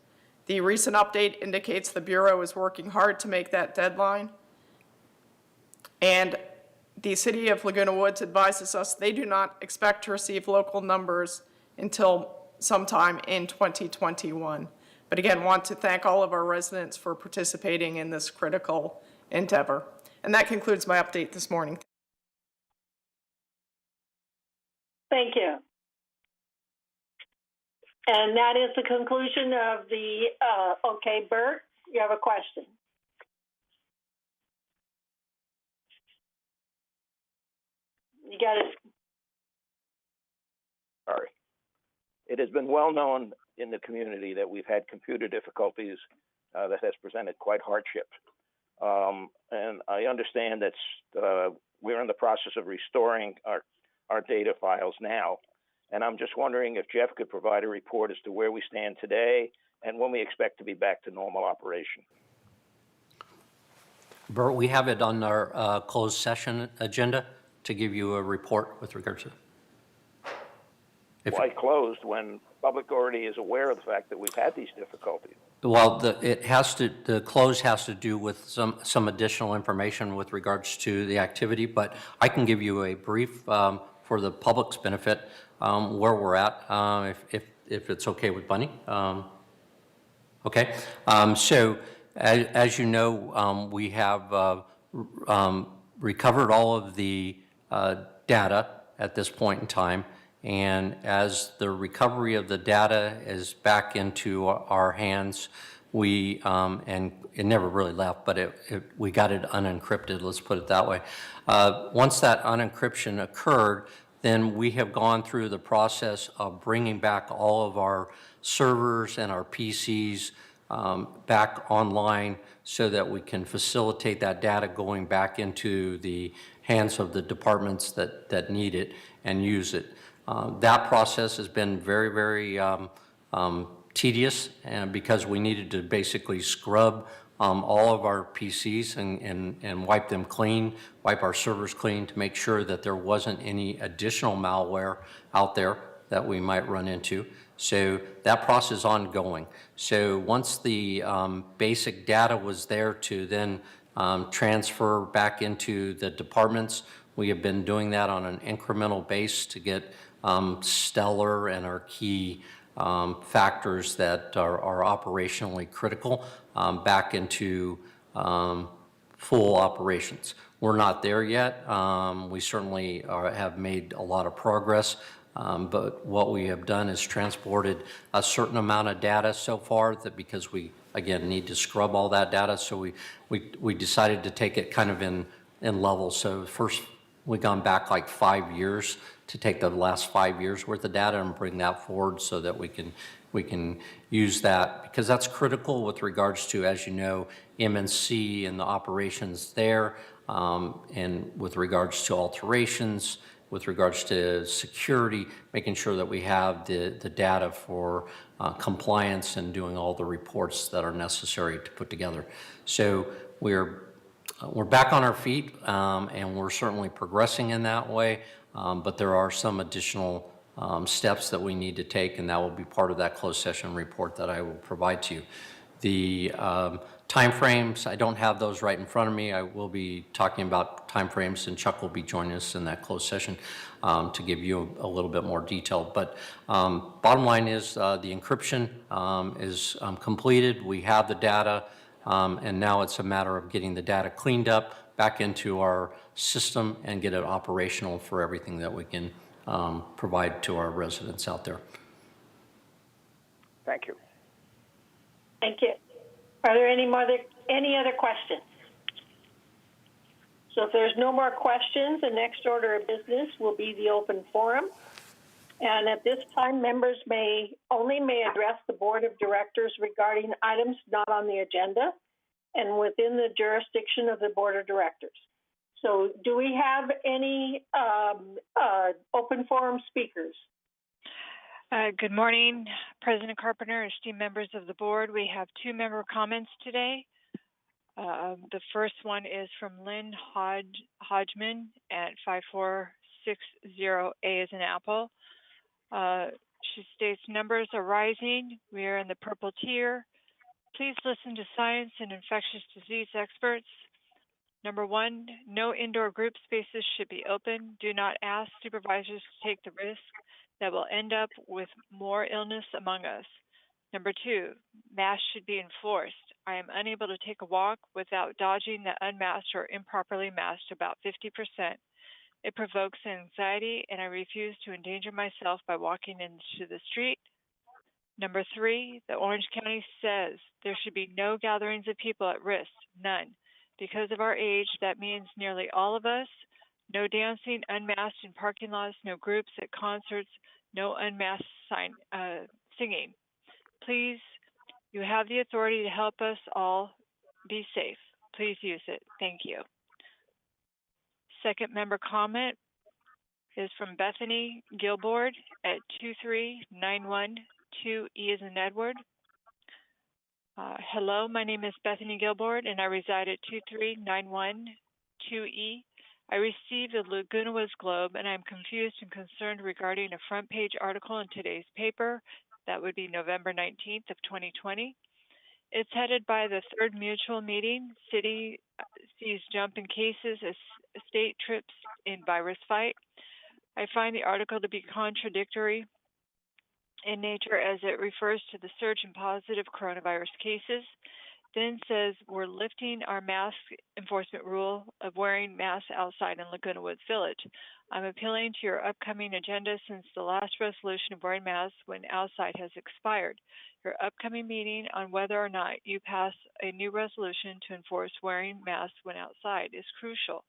The recent update indicates the Bureau is working hard to make that deadline. And the City of Laguna Woods advises us they do not expect to receive local numbers until sometime in 2021. But again, want to thank all of our residents for participating in this critical endeavor. And that concludes my update this morning. Thank you. And that is the conclusion of the, okay, Bert, you have a question? You got it. Sorry. It has been well known in the community that we've had computer difficulties that has presented quite hardship. And I understand that we're in the process of restoring our data files now. And I'm just wondering if Jeff could provide a report as to where we stand today and when we expect to be back to normal operation. Bert, we have it on our closed session agenda to give you a report with regards to. Why closed when public already is aware of the fact that we've had these difficulties? Well, the close has to do with some additional information with regards to the activity, but I can give you a brief for the public's benefit where we're at, if it's okay with Bunny. Okay, so as you know, we have recovered all of the data at this point in time. And as the recovery of the data is back into our hands, we, and it never really left, but we got it unencrypted, let's put it that way. Once that unencryption occurred, then we have gone through the process of bringing back all of our servers and our PCs back online so that we can facilitate that data going back into the hands of the departments that need it and use it. That process has been very, very tedious, and because we needed to basically scrub all of our PCs and wipe them clean, wipe our servers clean to make sure that there wasn't any additional malware out there that we might run into. So that process is ongoing. So once the basic data was there to then transfer back into the departments, we have been doing that on an incremental base to get stellar and our key factors that are operationally critical back into full operations. We're not there yet. We certainly have made a lot of progress, but what we have done is transported a certain amount of data so far that because we, again, need to scrub all that data, so we decided to take it kind of in levels. So first, we've gone back like 5 years to take the last 5 years worth of data and bring that forward so that we can use that, because that's critical with regards to, as you know, M&C and the operations there, and with regards to alterations, with regards to security, making sure that we have the data for compliance and doing all the reports that are necessary to put together. So we're back on our feet, and we're certainly progressing in that way. But there are some additional steps that we need to take, and that will be part of that closed session report that I will provide to you. The timeframes, I don't have those right in front of me. I will be talking about timeframes, and Chuck will be joining us in that closed session to give you a little bit more detail. But bottom line is the encryption is completed. We have the data, and now it's a matter of getting the data cleaned up back into our system and get it operational for everything that we can provide to our residents out there. Thank you. Thank you. Are there any other questions? So if there's no more questions, the next order of business will be the open forum. And at this time, members may address the board of directors regarding items not on the agenda and within the jurisdiction of the board of directors. So do we have any open forum speakers? Good morning, President Carpenter, esteemed members of the board. We have 2 member comments today. The first one is from Lynn Hodgman at 5460A as an apple. She states, numbers are rising. We are in the purple tier. Please listen to science and infectious disease experts. Number one, no indoor group spaces should be open. Do not ask supervisors to take the risk that will end up with more illness among us. Number two, masks should be enforced. I am unable to take a walk without dodging the unmasked or improperly masked about 50%. It provokes anxiety, and I refuse to endanger myself by walking into the street. Number three, the Orange County says there should be no gatherings of people at risk, none. Because of our age, that means nearly all of us. No dancing unmasked in parking lots, no groups at concerts, no unmasked singing. Please, you have the authority to help us all be safe. Please use it. Thank you. Second member comment is from Bethany Gilboard at 23912E as in Edward. Hello, my name is Bethany Gilboard, and I reside at 23912E. I received the Laguna Woods Globe, and I'm confused and concerned regarding a front page article in today's paper. That would be November 19th of 2020. It's headed by the third mutual meeting. City sees jump in cases as state trips in virus fight. I find the article to be contradictory in nature as it refers to the surge in positive coronavirus cases, then says we're lifting our mask enforcement rule of wearing masks outside in Laguna Woods Village. I'm appealing to your upcoming agenda since the last resolution of wearing masks when outside has expired. Your upcoming meeting on whether or not you pass a new resolution to enforce wearing masks when outside is crucial.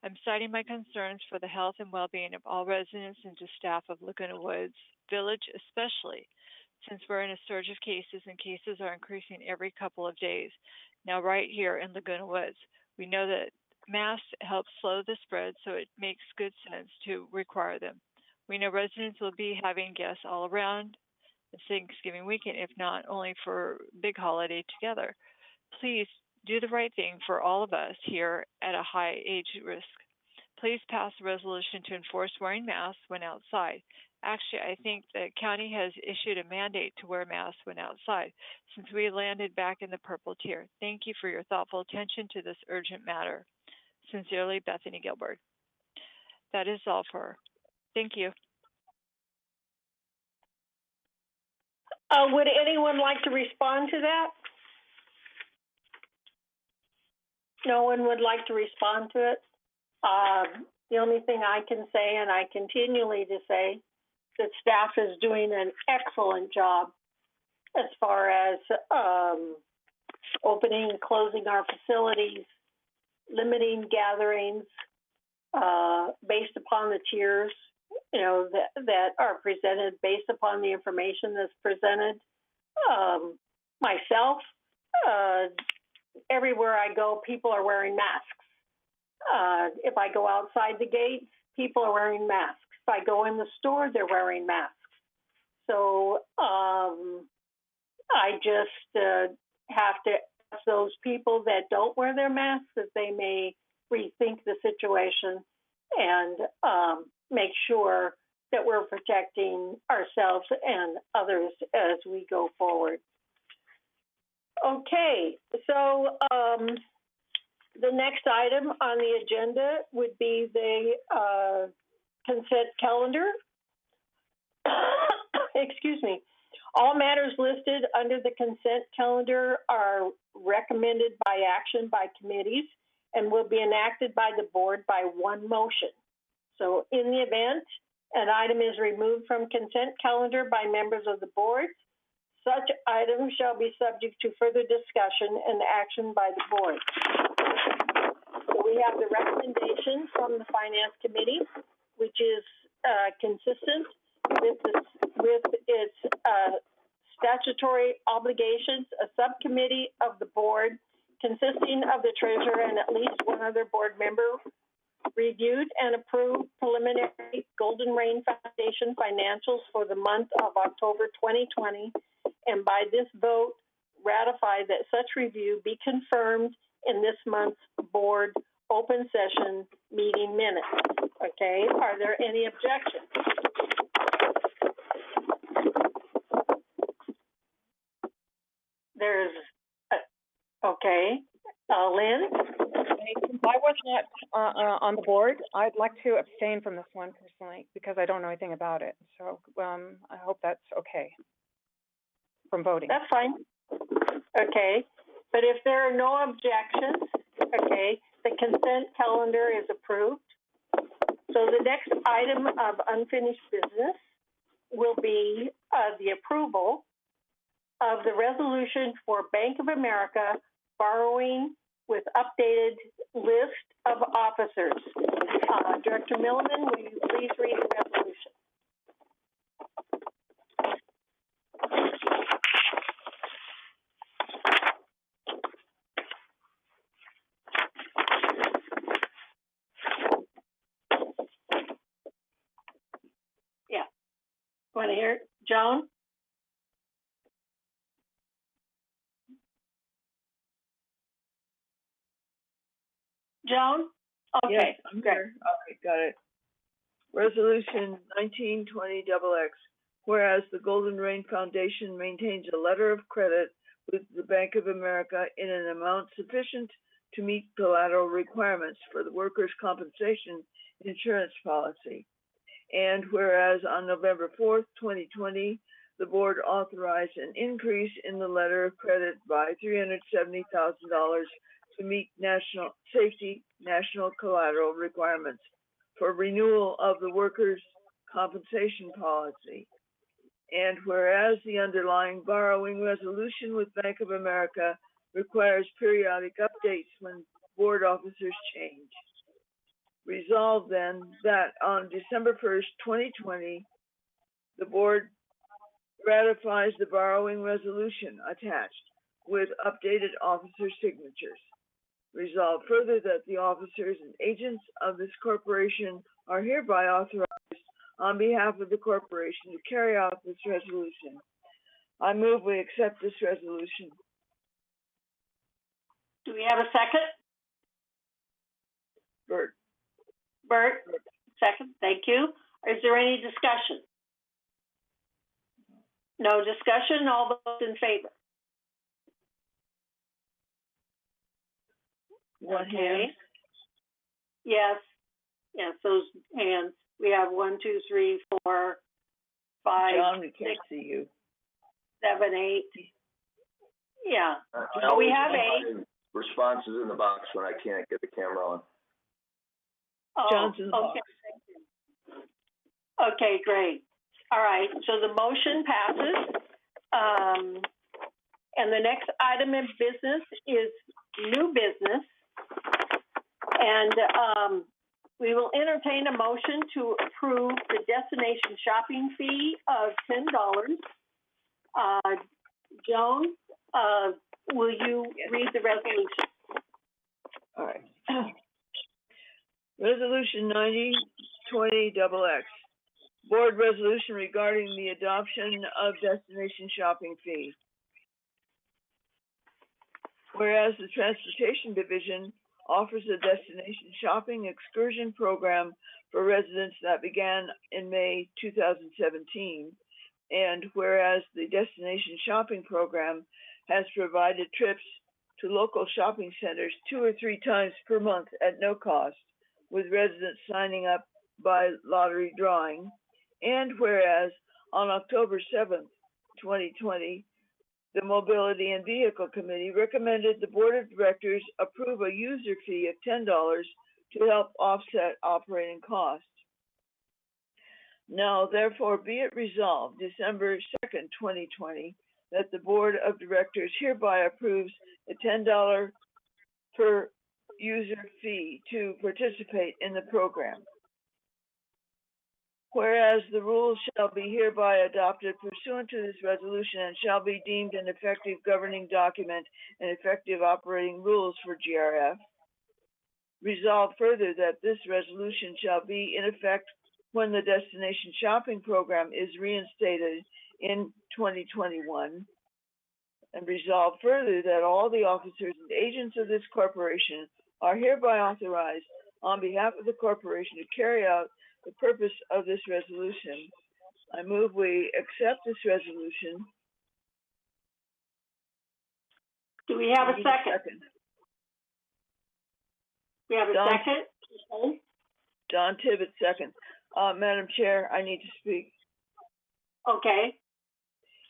I'm citing my concerns for the health and well-being of all residents and to staff of Laguna Woods Village, especially since we're in a surge of cases and cases are increasing every couple of days. Now, right here in Laguna Woods, we know that masks help slow the spread, so it makes good sense to require them. We know residents will be having guests all around the Thanksgiving weekend, if not only for big holiday together. Please do the right thing for all of us here at a high age risk. Please pass a resolution to enforce wearing masks when outside. Actually, I think the county has issued a mandate to wear masks when outside since we landed back in the purple tier. Thank you for your thoughtful attention to this urgent matter. Sincerely, Bethany Gilbert. That is all for her. Thank you. Would anyone like to respond to that? No one would like to respond to it? The only thing I can say, and I continually to say, that staff is doing an excellent job as far as opening and closing our facilities, limiting gatherings based upon the tiers, that are presented based upon the information that's presented. Myself, everywhere I go, people are wearing masks. If I go outside the gates, people are wearing masks. If I go in the store, they're wearing masks. So I just have to ask those people that don't wear their masks that they may rethink the situation and make sure that we're protecting ourselves and others as we go forward. Okay, so the next item on the agenda would be the consent calendar. Excuse me. All matters listed under the consent calendar are recommended by action by committees and will be enacted by the board by one motion. So in the event an item is removed from consent calendar by members of the board, such item shall be subject to further discussion and action by the board. So we have the recommendation from the Finance Committee, which is consistent with its statutory obligations. A subcommittee of the board consisting of the treasurer and at least one other board member reviewed and approved preliminary Golden Rain Foundation financials for the month of October 2020, and by this vote ratify that such review be confirmed in this month's board open session meeting minutes. Okay, are there any objections? There's, okay, Lynn? Since I was not on the board, I'd like to abstain from this one personally because I don't know anything about it. So I hope that's okay from voting. That's fine. Okay, but if there are no objections, okay, the consent calendar is approved. So the next item of unfinished business will be the approval of the resolution for Bank of America borrowing with updated list of officers. Director Milliman, will you please read the resolution? Yeah. Want to hear it? Joan? Joan? Okay, Yes, I'm great. here. Okay, got it. Resolution 1920XX. Whereas the Golden Rain Foundation maintains a letter of credit with the Bank of America in an amount sufficient to meet collateral requirements for the workers' compensation insurance policy. And whereas on November 4th, 2020, the board authorized an increase in the letter of credit by $370,000 to meet national collateral requirements for renewal of the workers' compensation policy. And whereas the underlying borrowing resolution with Bank of America requires periodic updates when board officers change. Resolved then that on December 1st, 2020, the board ratifies the borrowing resolution attached with updated officer signatures. Resolved further that the officers and agents of this corporation are hereby authorized on behalf of the corporation to carry out this resolution. I move we accept this resolution. Do we have a second? Bert. Bert, second, thank you. Is there any discussion? No discussion, all those in favor? One Okay. hand. Yes, those hands. We have 1, 2, 3, 4, 5, John, we 6, can't see you. 7, 8. Yeah, I we have always 8. put responses in the box when I can't get the camera on. Oh, John's in the okay. box. Thank you. Okay, great. All right, so the motion passes. And the next item of business is new business. And we will entertain a motion to approve the destination shopping fee of $10. Joan, will you read the resolution? All right. Resolution 9020XX. Board resolution regarding the adoption of destination shopping fee. Whereas the Transportation Division offers a destination shopping excursion program for residents that began in May 2017, and whereas the destination shopping program has provided trips to local shopping centers 2 or 3 times per month at no cost, with residents signing up by lottery drawing, and whereas on October 7th, 2020, the Mobility and Vehicle Committee recommended the Board of Directors approve a user fee of $10 to help offset operating costs. Now, therefore, be it resolved, December 2nd, 2020, that the Board of Directors hereby approves a $10 per user fee to participate in the program. Whereas the rules shall be hereby adopted pursuant to this resolution and shall be deemed an effective governing document and effective operating rules for GRF. Resolved further that this resolution shall be in effect when the destination shopping program is reinstated in 2021. And resolved further that all the officers and agents of this corporation are hereby authorized on behalf of the corporation to carry out the purpose of this resolution. I move we accept this resolution. Do we have a second? We have a Don- second? Okay. Don Tibbet, second. Madam Chair, I need to speak. Okay.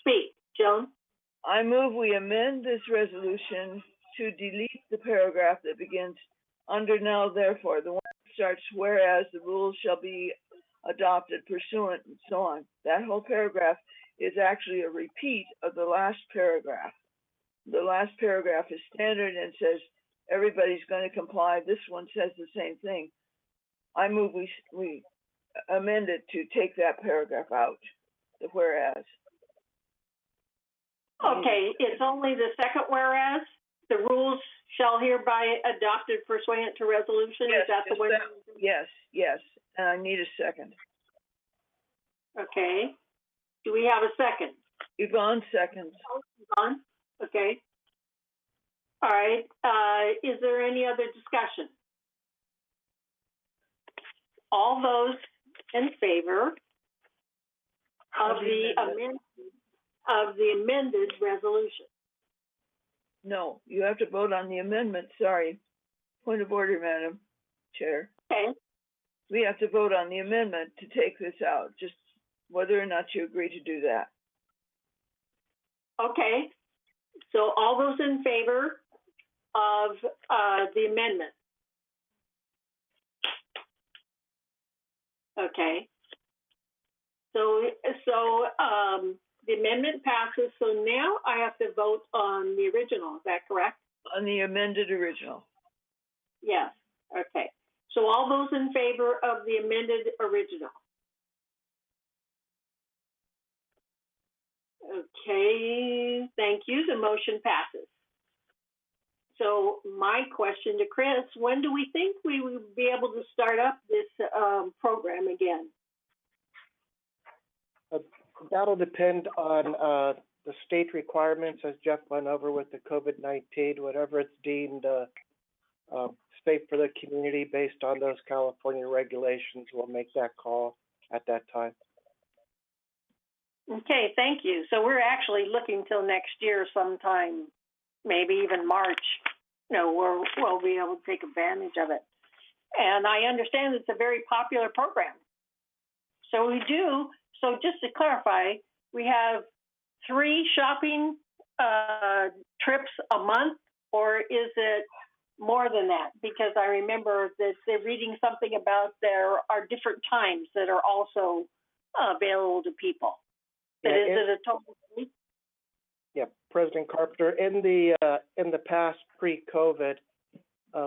Speak, Joan. I move we amend this resolution to delete the paragraph that begins under now therefore, the one that starts whereas the rules shall be adopted pursuant and so on. That whole paragraph is actually a repeat of the last paragraph. The last paragraph is standard and says everybody's going to comply. This one says the same thing. I move we amend it to take that paragraph out, the whereas. Okay, it's only the second whereas. The rules shall hereby adopted pursuant to resolution. Is that the way? Yes. And I need a second. Okay. Do we have a second? Yvonne seconds. Yvonne? Okay. All right. Is there any other discussion? All those in favor of the amended resolution? No, you have to vote on the amendment. Sorry. Point of order, Madam Chair. Okay. We have to vote on the amendment to take this out, just whether or not you agree to do that. Okay. So all those in favor of the amendment? Okay. So the amendment passes. So now I have to vote on the original. Is that correct? On the amended original. Yes. Okay. So all those in favor of the amended original? Okay. Thank you. The motion passes. So my question to Chris, when do we think we will be able to start up this program again? That'll depend on the state requirements, as Jeff went over with the COVID-19, whatever it's deemed safe for the community based on those California regulations. We'll make that call at that time. Okay, thank you. So we're actually looking till next year sometime, maybe even March, we'll be able to take advantage of it. And I understand it's a very popular program. So just to clarify, we have 3 shopping trips a month, or is it more than that? Because I remember that they're reading something about there are different times that are also available to people. But is it a total 3? Yeah, President Carpenter, in the past pre-COVID,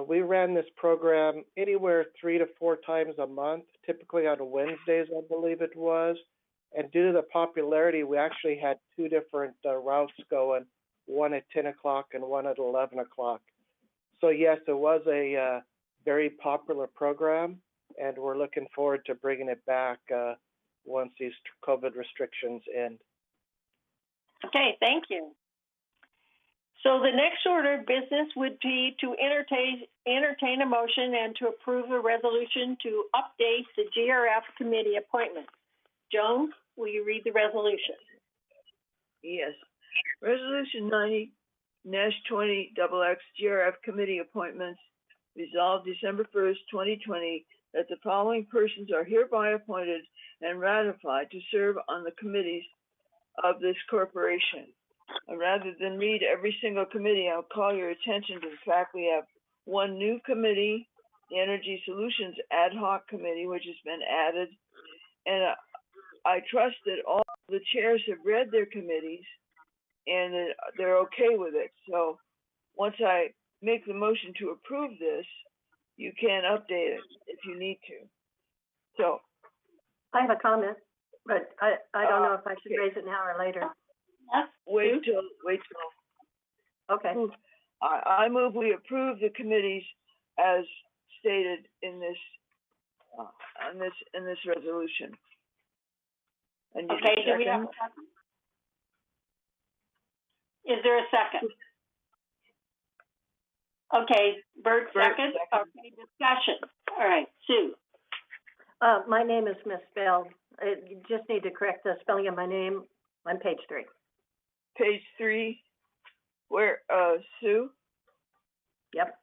we ran this program anywhere 3 to 4 times a month, typically on Wednesdays, I believe it was. And due to the popularity, we actually had 2 different routes going, one at 10 o'clock and one at 11 o'clock. So yes, it was a very popular program, and we're looking forward to bringing it back once these COVID restrictions end. Okay, thank you. So the next order of business would be to entertain a motion and to approve a resolution to update the GRF committee appointments. Joan, will you read the resolution? Yes. Resolution 90-20XX GRF committee appointments resolved December 1st, 2020, that the following persons are hereby appointed and ratified to serve on the committees of this corporation. Rather than read every single committee, I'll call your attention to the fact we have one new committee, the Energy Solutions Ad Hoc Committee, which has been added. And I trust that all the chairs have read their committees and that they're okay with it. So once I make the motion to approve this, you can update it if you need to. So I have a comment, but I don't know if I should raise it now or later. Yes. wait till. Okay. I move we approve the committees as stated in this resolution. And Okay, do we have a second? Is there a second? Okay, Bert second. Okay, discussion. All right, Sue. My name is misspelled. You just need to correct the spelling of my name on page 3. Page 3, where, Sue? Yep.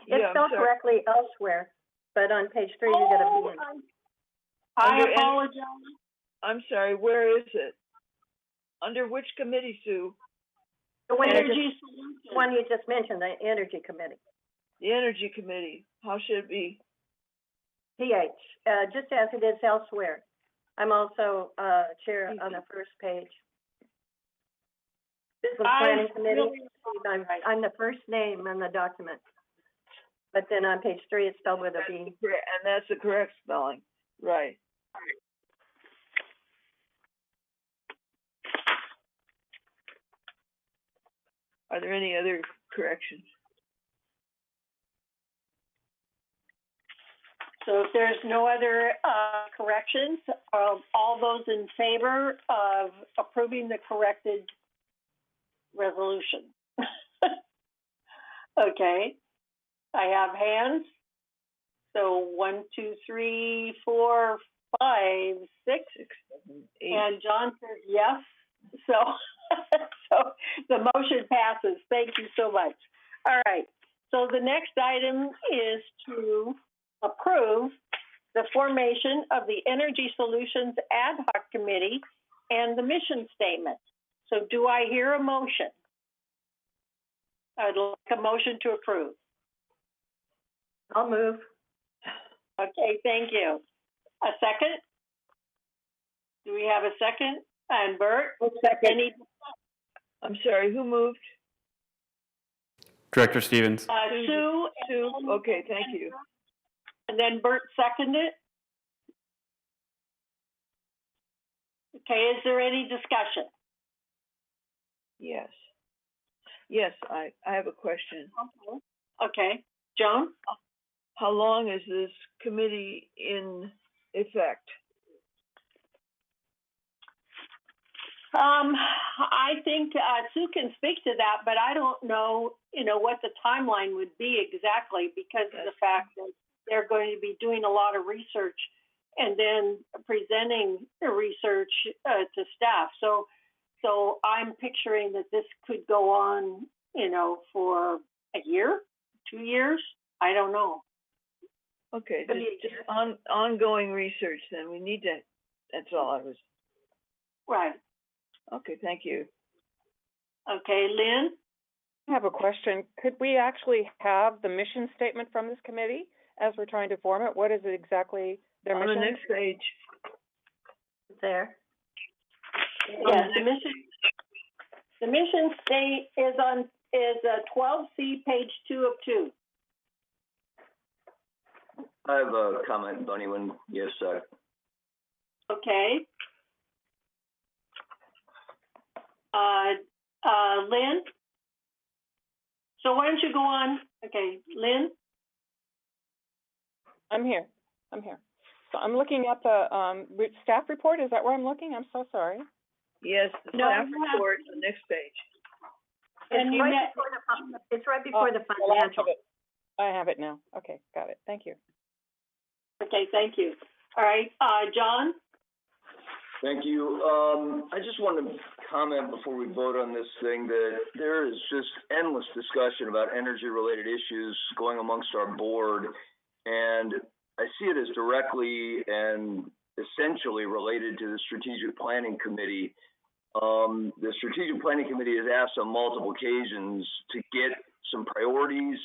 Yeah, It's I'm spelled sorry. correctly elsewhere, but on page 3 you get a B in it. I Under apologize. I'm sorry, where is it? Under which committee, Sue? The one Energy you Solutions. just, one you just mentioned, the Energy Committee. The Energy Committee. How should it be? PH, just as it is elsewhere. I'm also chair on the first page. Business Planning Committee, I'm the first name in the document. But then on page 3, it's spelled with a B. And that's the correct spelling, right. Are there any other corrections? So if there's no other corrections, all those in favor of approving the corrected resolution? Okay, I have hands. So 1, 2, 3, 4, 5, 6, 7, 8. and John says yes. So, so the motion passes. Thank you so much. All right. So the next item is to approve the formation of the Energy Solutions Ad Hoc Committee and the mission statement. So do I hear a motion? I'd like a motion to approve. I'll move. Okay, thank you. A second? Do we have a second? And Bert? Any, I'm sorry, who moved? Director Stevens. Sue? Sue, okay, thank you. And then Bert seconded? Okay, is there any discussion? Yes. Yes, I have a question. Okay, Joan? How long is this committee in effect? I think Sue can speak to that, but I don't know, what the timeline would be exactly because of the fact that they're going to be doing a lot of research and then presenting the research to staff. So I'm picturing that this could go on, for a year, 2 years. I don't know. Okay, just ongoing research then. We need to, that's all I was. Right. Okay, thank you. Okay, Lynn? I have a question. Could we actually have the mission statement from this committee as we're trying to form it? What is it exactly their On mission? the next page. There. Yes, the mission state is 12C, page 2 of 2. I have a comment, Bunny, when you have a sec. Okay. Lynn? So why don't you go on? Okay, Lynn? I'm here. So I'm looking at the staff report. Is that where I'm looking? I'm so sorry. Yes, the No, staff you have- report, the next page. It's right before the Well, financial. I have it now. Okay, got it. Thank you. Okay, thank you. All right, John? Thank you. I just wanted to comment before we vote on this thing that there is just endless discussion about energy-related issues going amongst our board, and I see it as directly and essentially related to the Strategic Planning Committee. The Strategic Planning Committee has asked on multiple occasions to get some priorities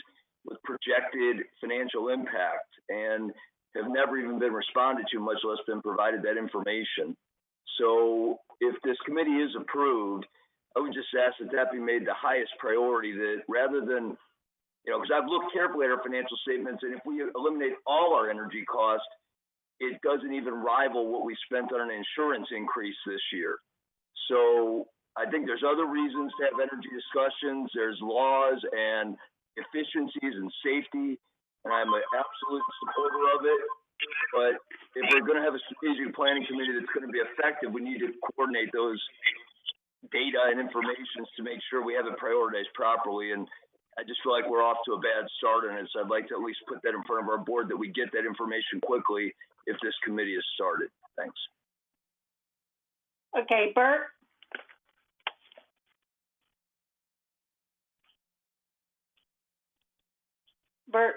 with projected financial impact and have never even been responded to, much less been provided that information. So if this committee is approved, I would just ask that that be made the highest priority, that rather than, because I've looked carefully at our financial statements, and if we eliminate all our energy costs, it doesn't even rival what we spent on an insurance increase this year. So I think there's other reasons to have energy discussions. There's laws and efficiencies and safety, and I'm an absolute supporter of it. But if we're going to have a strategic planning committee that's going to be effective, we need to coordinate those data and information to make sure we have it prioritized properly. And I just feel like we're off to a bad start on it. So I'd like to at least put that in front of our board that we get that information quickly if this committee is started. Thanks. Okay, Bert? Bert?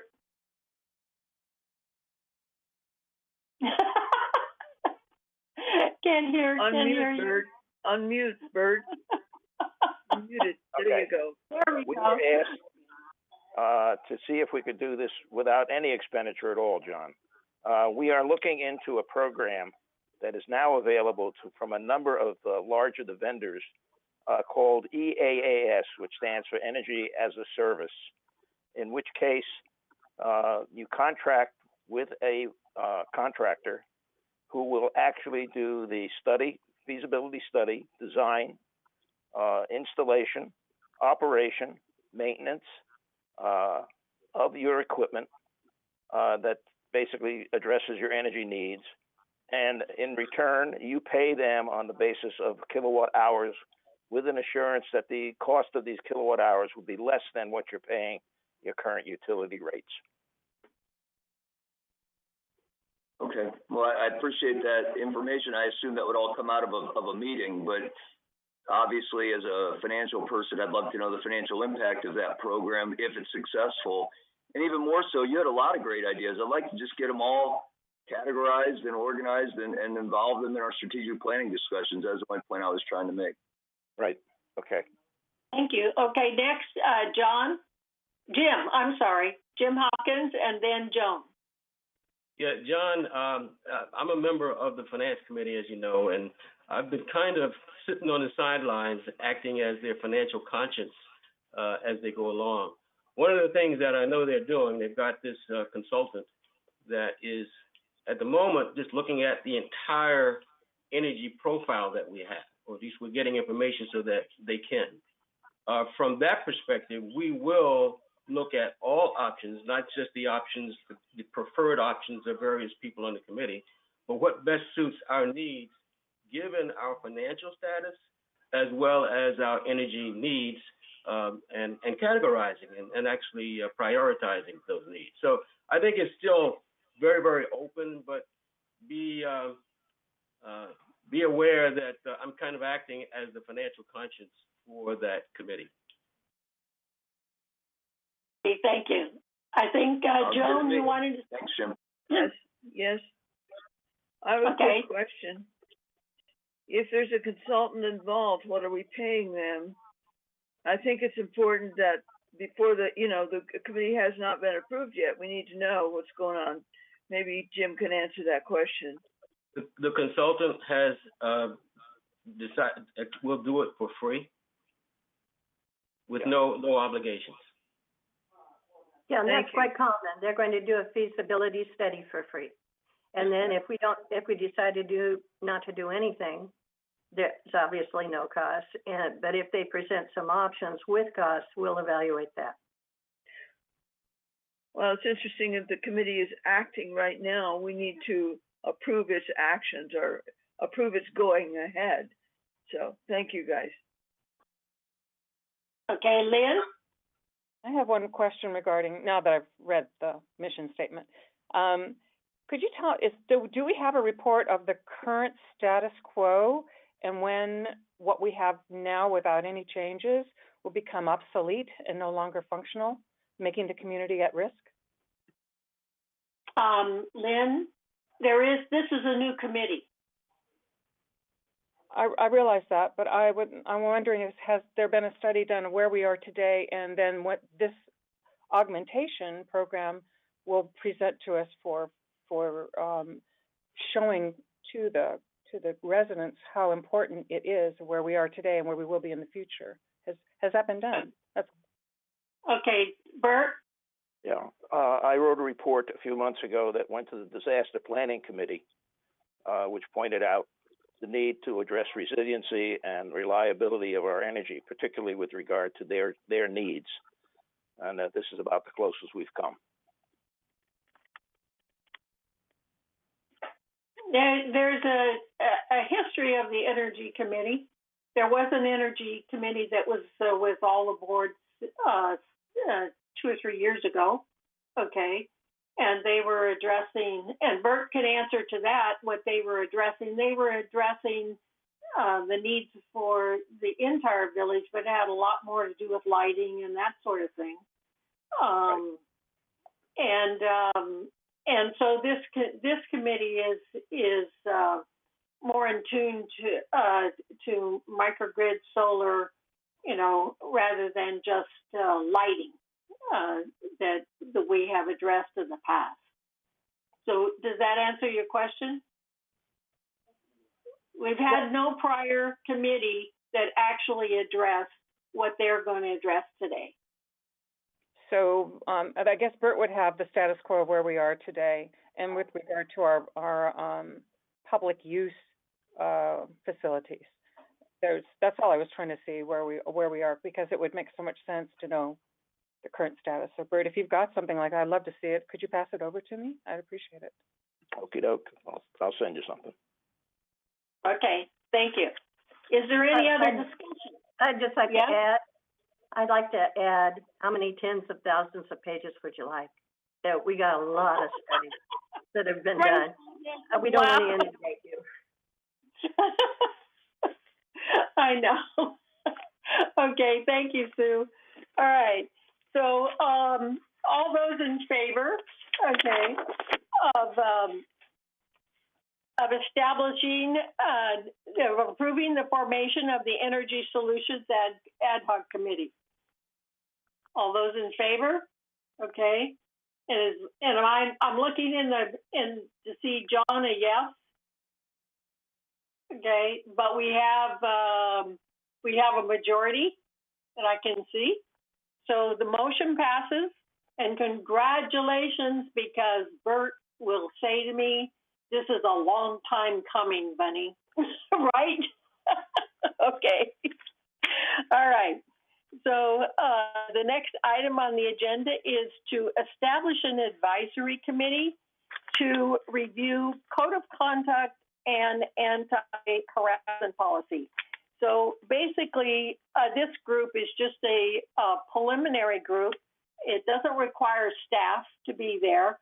Can't hear Unmute, you. Bert. Unmute, Bert. Unmute it. There you go. There we We go. were asked to see if we could do this without any expenditure at all, John. We are looking into a program that is now available from a number of the vendors called EAAS, which stands for Energy as a Service, in which case you contract with a contractor who will actually do the study, feasibility study, design, installation, operation, maintenance of your equipment that basically addresses your energy needs. And in return, you pay them on the basis of kilowatt hours with an assurance that the cost of these kilowatt hours will be less than what you're paying your current utility rates. Okay. Well, I appreciate that information. I assume that would all come out of a meeting, but obviously as a financial person, I'd love to know the financial impact of that program if it's successful. And even more so, you had a lot of great ideas. I'd like to just get them all categorized and organized and involve them in our strategic planning discussions. That's my point I was trying to make. Right. Okay. Thank you. Okay, next, Jim Hopkins, and then Joan. Yeah, John, I'm a member of the Finance Committee, as you know, and I've been kind of sitting on the sidelines acting as their financial conscience as they go along. One of the things that I know they're doing, they've got this consultant that is, at the moment, just looking at the entire energy profile that we have, or at least we're getting information so that they can. From that perspective, we will look at all options, not just the options, the preferred options of various people on the committee, but what best suits our needs, given our financial status, as well as our energy needs, and categorizing and actually prioritizing those needs. So I think it's still very, very open, but be aware that I'm kind of acting as the financial conscience for that committee. Okay, thank you. I think, Joan, you wanted to... Thanks, Jim. Yes. I have a quick question. If there's a consultant involved, what are we paying them? I think it's important that before the committee has not been approved yet, we need to know what's going on. Maybe Jim can answer that question. The consultant has decided we'll do it for free with no obligations. Yeah, and that's quite common. They're going to do a feasibility study for free. And then if we decide to not to do anything, there's obviously no cost. But if they present some options with costs, we'll evaluate that. Well, it's interesting if the committee is acting right now, we need to approve its actions or approve its going ahead. So thank you, guys. Okay, Liz? I have one question regarding, now that I've read the mission statement. Could you tell, do we have a report of the current status quo and when what we have now without any changes will become obsolete and no longer functional, making the community at risk? Lynn, this is a new committee. I realize that, but I'm wondering, has there been a study done of where we are today and then what this augmentation program will present to us for showing to the residents how important it is where we are today and where we will be in the future? Has that been done? Okay, Bert? Yeah, I wrote a report a few months ago that went to the Disaster Planning Committee, which pointed out the need to address resiliency and reliability of our energy, particularly with regard to their needs. And this is about the closest we've come. There's a history of the Energy Committee. there was an energy committee that was with all the boards 2 or 3 years ago, okay? And they were addressing, and Bert can answer to that, what they were addressing. They were addressing the needs for the entire village, but it had a lot more to do with lighting and that sort of thing. And so this committee is more in tune to microgrid solar, you know, rather than just lighting that we have addressed in the past. So does that answer your question? We've had no prior committee that actually addressed what they're going to address today. So I guess Bert would have the status quo of where we are today, and with regard to our public use facilities. That's all I was trying to see where we are, because it would make so much sense to know the current status. So Bert, if you've got something like that, I'd love to see it. Could you pass it over to me? I'd appreciate it. Okie doke. I'll send you something. Okay, thank you. Is there any other discussion? I'd just like to add, I'd like to add how many tens of thousands of pages would you like? Yeah, we got a lot of studies that have been done. We don't want to inundate you. I know. Okay, thank you, Sue. All right. So all those in favor, okay, of establishing, of approving the formation of the Energy Solutions Ad Hoc Committee. All those in favor? Okay. And I'm looking to see John a yes. Okay, but we have a majority that I can see. So the motion passes, and congratulations, because Bert will say to me, "This is a long time coming, Bunny." Right? Okay. All right. So the next item on the agenda is to establish an advisory committee to review code of conduct and anti-harassment policy. So basically, this group is just a preliminary group. It doesn't require staff to be there.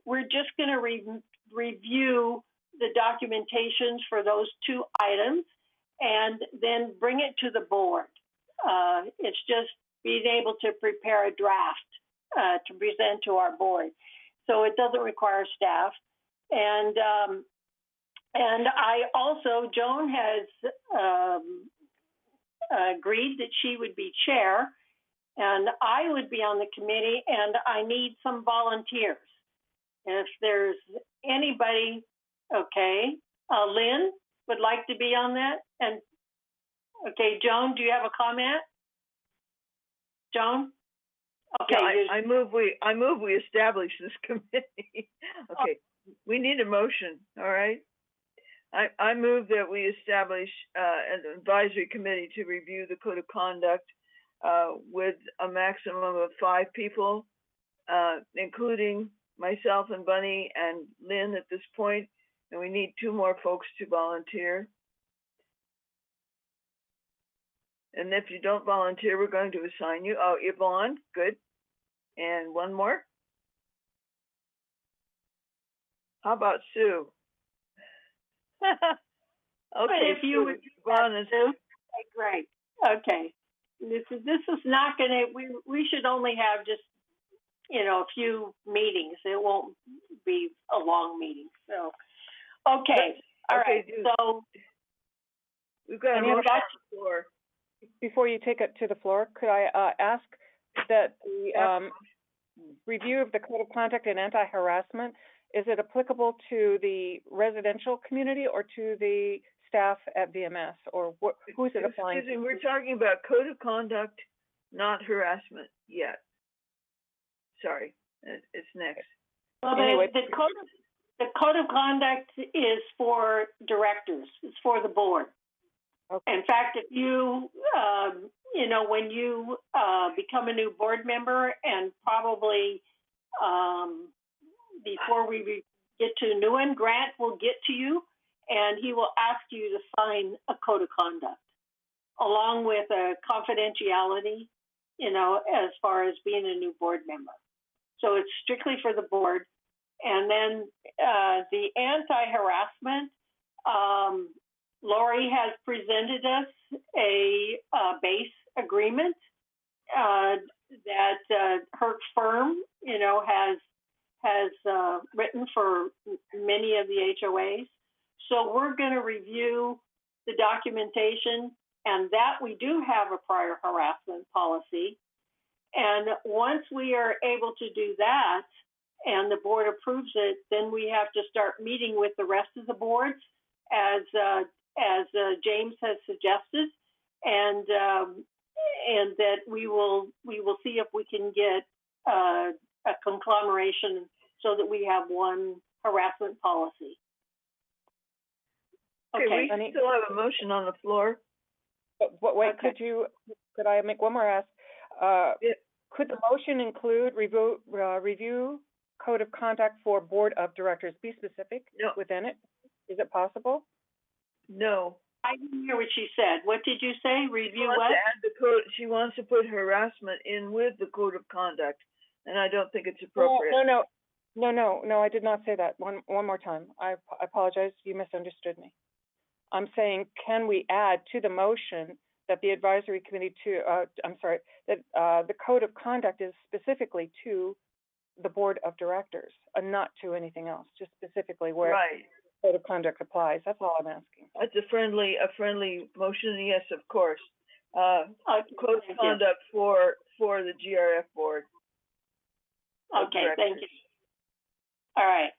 We're just going to review the documentations for those 2 items and then bring it to the board. It's just being able to prepare a draft to present to our board. So it doesn't require staff. And I also, Joan has agreed that she would be chair, and I would be on the committee, and I need some volunteers. If there's anybody, okay, Lynn would like to be on that. And okay, Joan, do you have a comment? Joan? Okay. Yeah, I move we establish this committee. Okay, we need a motion, all right? I move that we establish an advisory committee to review the code of conduct with a maximum of 5 people, including myself and Bunny and Lynn at this point, and we need 2 more folks to volunteer. And if you don't volunteer, we're going to assign you. Oh, Yvonne, good. And 1 more. How about Sue? Okay, if you would, Yvonne is Sue. Okay, great. Okay, this is not going to. We should only have just a few meetings. It won't be a long meeting. So, okay, all right. So we've got a motion on the floor. Before you take it to the floor, could I ask that the review of the code of conduct and anti-harassment, is it applicable to the residential community or to the staff at VMS, or who is it applying to? We're talking about code of conduct, not harassment yet. Sorry, it's next. Well, anyway, the code of conduct is for directors. It's for the board. Okay. In fact, if you, when you become a new board member, and probably before we get to a new one, Grant will get to you and he will ask you to sign a code of conduct, along with a confidentiality, as far as being a new board member. So it's strictly for the board. And then the anti-harassment, Lori has presented us a base agreement that her firm, has written for many of the HOAs. So we're going to review the documentation, and that we do have a prior harassment policy. And once we are able to do that, and the board approves it, then we have to start meeting with the rest of the boards, as James has suggested, and that we will see if we can get a conglomeration so that we have one harassment policy. Okay, we still have a motion on the floor. But wait, Okay. could I make one more ask? Could the motion include review code of conduct for board of directors? Be specific within it. Is it possible? No. I didn't hear what she said. What did you say? Review what? She wants to put harassment in with the code of conduct, and I don't think it's appropriate. No, I did not say that. One more time. I apologize. You misunderstood me. I'm saying, can we add to the motion that the advisory committee that the code of conduct is specifically to the board of directors and not to anything else, just specifically where the code of conduct applies. That's all I'm asking. That's a friendly motion, yes, of course. Code of conduct for the GRF board. Okay, thank you. All right.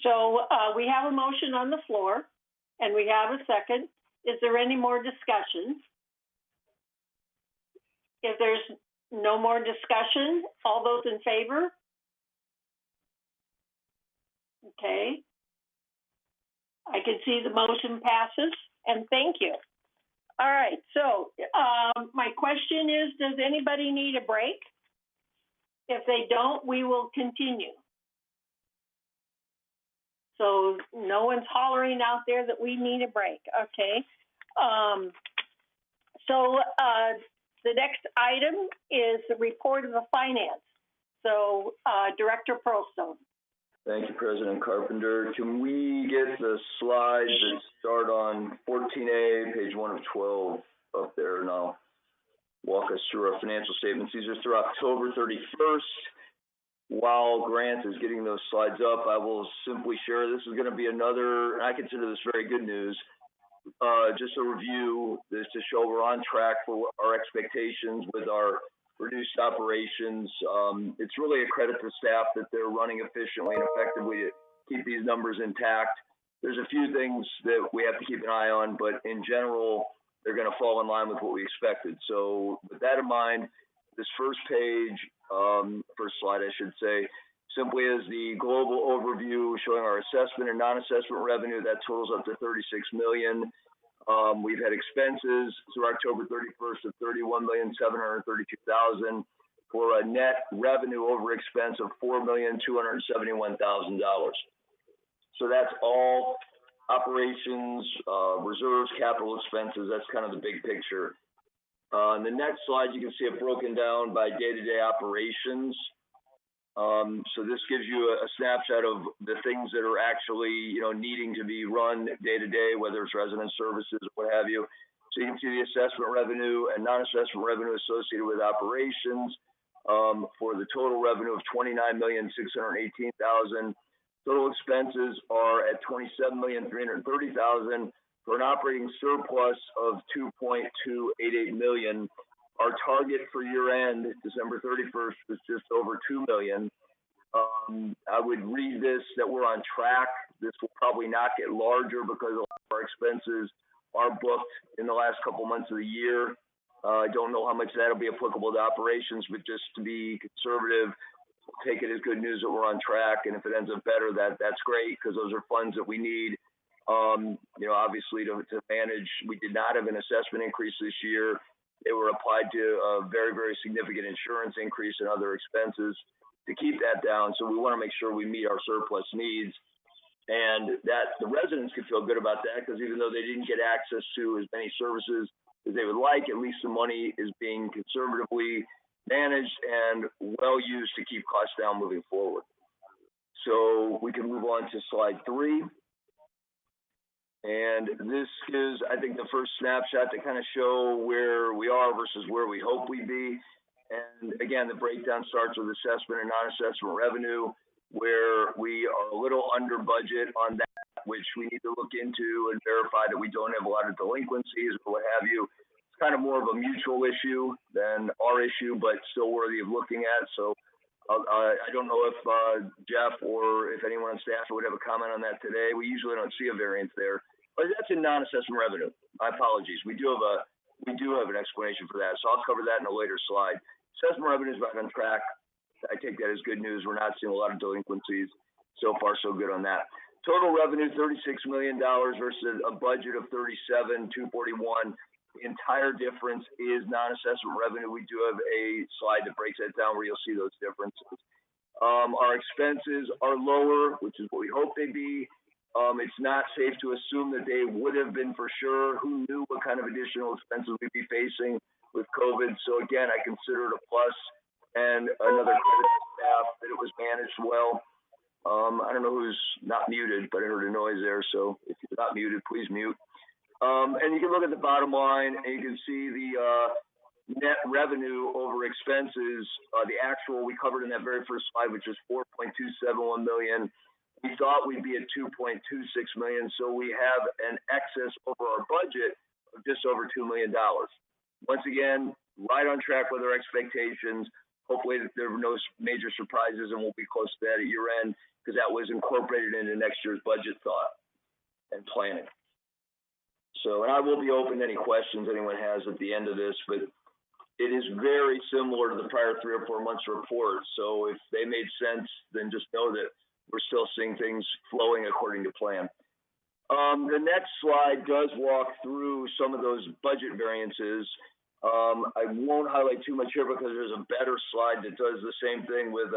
So we have a motion on the floor, and we have a second. Is there any more discussion? If there's no more discussion, all those in favor? Okay. I can see the motion passes, and thank you. All right, so my question is, does anybody need a break? If they don't, we will continue. So no one's hollering out there that we need a break, okay? So the next item is the report of the finance. So Director Pearlstone. Thank you, President Carpenter. Can we get the slides that start on 14A, page 1 of 12 up there, and I'll walk us through our financial statements. These are through October 31st. While Grant is getting those slides up, I will simply share this is going to be another, and I consider this very good news, just a review this to show we're on track for our expectations with our reduced operations. It's really a credit to staff that they're running efficiently and effectively to keep these numbers intact. There's a few things that we have to keep an eye on, but in general, they're going to fall in line with what we expected. So with that in mind, this first page, first slide, I should say, simply is the global overview showing our assessment and non-assessment revenue. That totals up to $36 million. We've had expenses through October 31st of $31,732,000 for a net revenue over expense of $4,271,000. So that's all operations, reserves, capital expenses. That's kind of the big picture. On the next slide, you can see it broken down by day-to-day operations. So this gives you a snapshot of the things that are actually, needing to be run day-to-day, whether it's resident services or what have you. So you can see the assessment revenue and non-assessment revenue associated with operations for the total revenue of $29,618,000. Total expenses are at $27,330,000 for an operating surplus of $2.288 million. Our target for year-end, December 31st, was just over $2 million. I would read this that we're on track. This will probably not get larger because a lot of our expenses are booked in the last couple months of the year. I don't know how much that'll be applicable to operations, but just to be conservative, we'll take it as good news that we're on track. And if it ends up better, that's great because those are funds that we need. Obviously to manage. We did not have an assessment increase this year. They were applied to a very, very significant insurance increase and other expenses to keep that down. So we want to make sure we meet our surplus needs. And that the residents could feel good about that, because even though they didn't get access to as many services as they would like, at least the money is being conservatively managed and well used to keep costs down moving forward. So we can move on to slide 3. And this is, I think, the first snapshot to kind of show where we are versus where we hope we'd be. And again, the breakdown starts with assessment and non-assessment revenue, where we are a little under budget on that, which we need to look into and verify that we don't have a lot of delinquencies or what have you. It's kind of more of a mutual issue than our issue, but still worthy of looking at. So I don't know if Jeff or if anyone on staff would have a comment on that today. We usually don't see a variance there, but that's in non-assessment revenue. My apologies. We do have an explanation for that, so I'll cover that in a later slide. Assessment revenue is back on track. I take that as good news. We're not seeing a lot of delinquencies. So far, so good on that. Total revenue, $36 million versus a budget of $37,241. The entire difference is non-assessment revenue. We do have a slide that breaks that down where you'll see those differences. Our expenses are lower, which is what we hope they'd be. It's not safe to assume that they would have been for sure. Who knew what kind of additional expenses we'd be facing with COVID? So again, I consider it a plus and another credit to staff that it was managed well. I don't know who's not muted, but I heard a noise there. So if you're not muted, please mute. And you can look at the bottom line and you can see the net revenue over expenses, the actual we covered in that very first slide, which is $4.271 million. We thought we'd be at $2.26 million, so we have an excess over our budget of just over $2 million. Once again, right on track with our expectations. Hopefully there were no major surprises and we'll be close to that at year end, because that was incorporated into next year's budget thought and planning. So, and I will be open to any questions anyone has at the end of this, but it is very similar to the prior 3 or 4 months report. So if they made sense, then just know that we're still seeing things flowing according to plan. The next slide does walk through some of those budget variances. I won't highlight too much here because there's a better slide that does the same thing with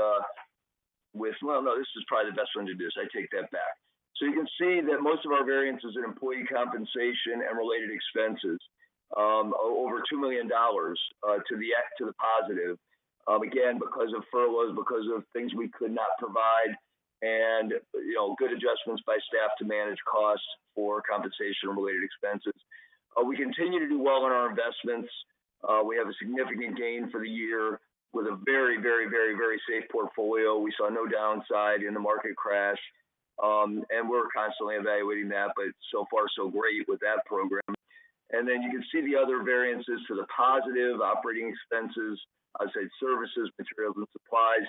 well, no, this is probably the best one to do, so I take that back. So you can see that most of our variances in employee compensation and related expenses, over $2 million to the positive. Again, because of furloughs, because of things we could not provide, and good adjustments by staff to manage costs for compensation and related expenses. We continue to do well on our investments. We have a significant gain for the year with a very, very, very, very safe portfolio. We saw no downside in the market crash. And we're constantly evaluating that, but so far so great with that program. And then you can see the other variances to the positive: operating expenses, outside services, materials and supplies.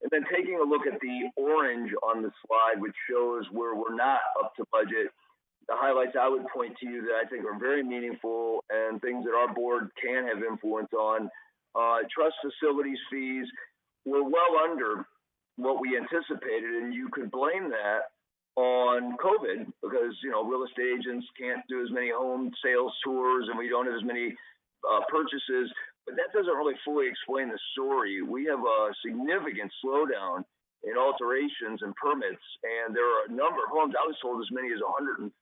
And then taking a look at the orange on the slide, which shows where we're not up to budget, the highlights I would point to you that I think are very meaningful and things that our board can have influence on. Trust facilities fees were well under what we anticipated, and you could blame that on COVID because, real estate agents can't do as many home sales tours and we don't have as many purchases, but that doesn't really fully explain the story. We have a significant slowdown in alterations and permits, and there are a number of homes. I was told as many as 140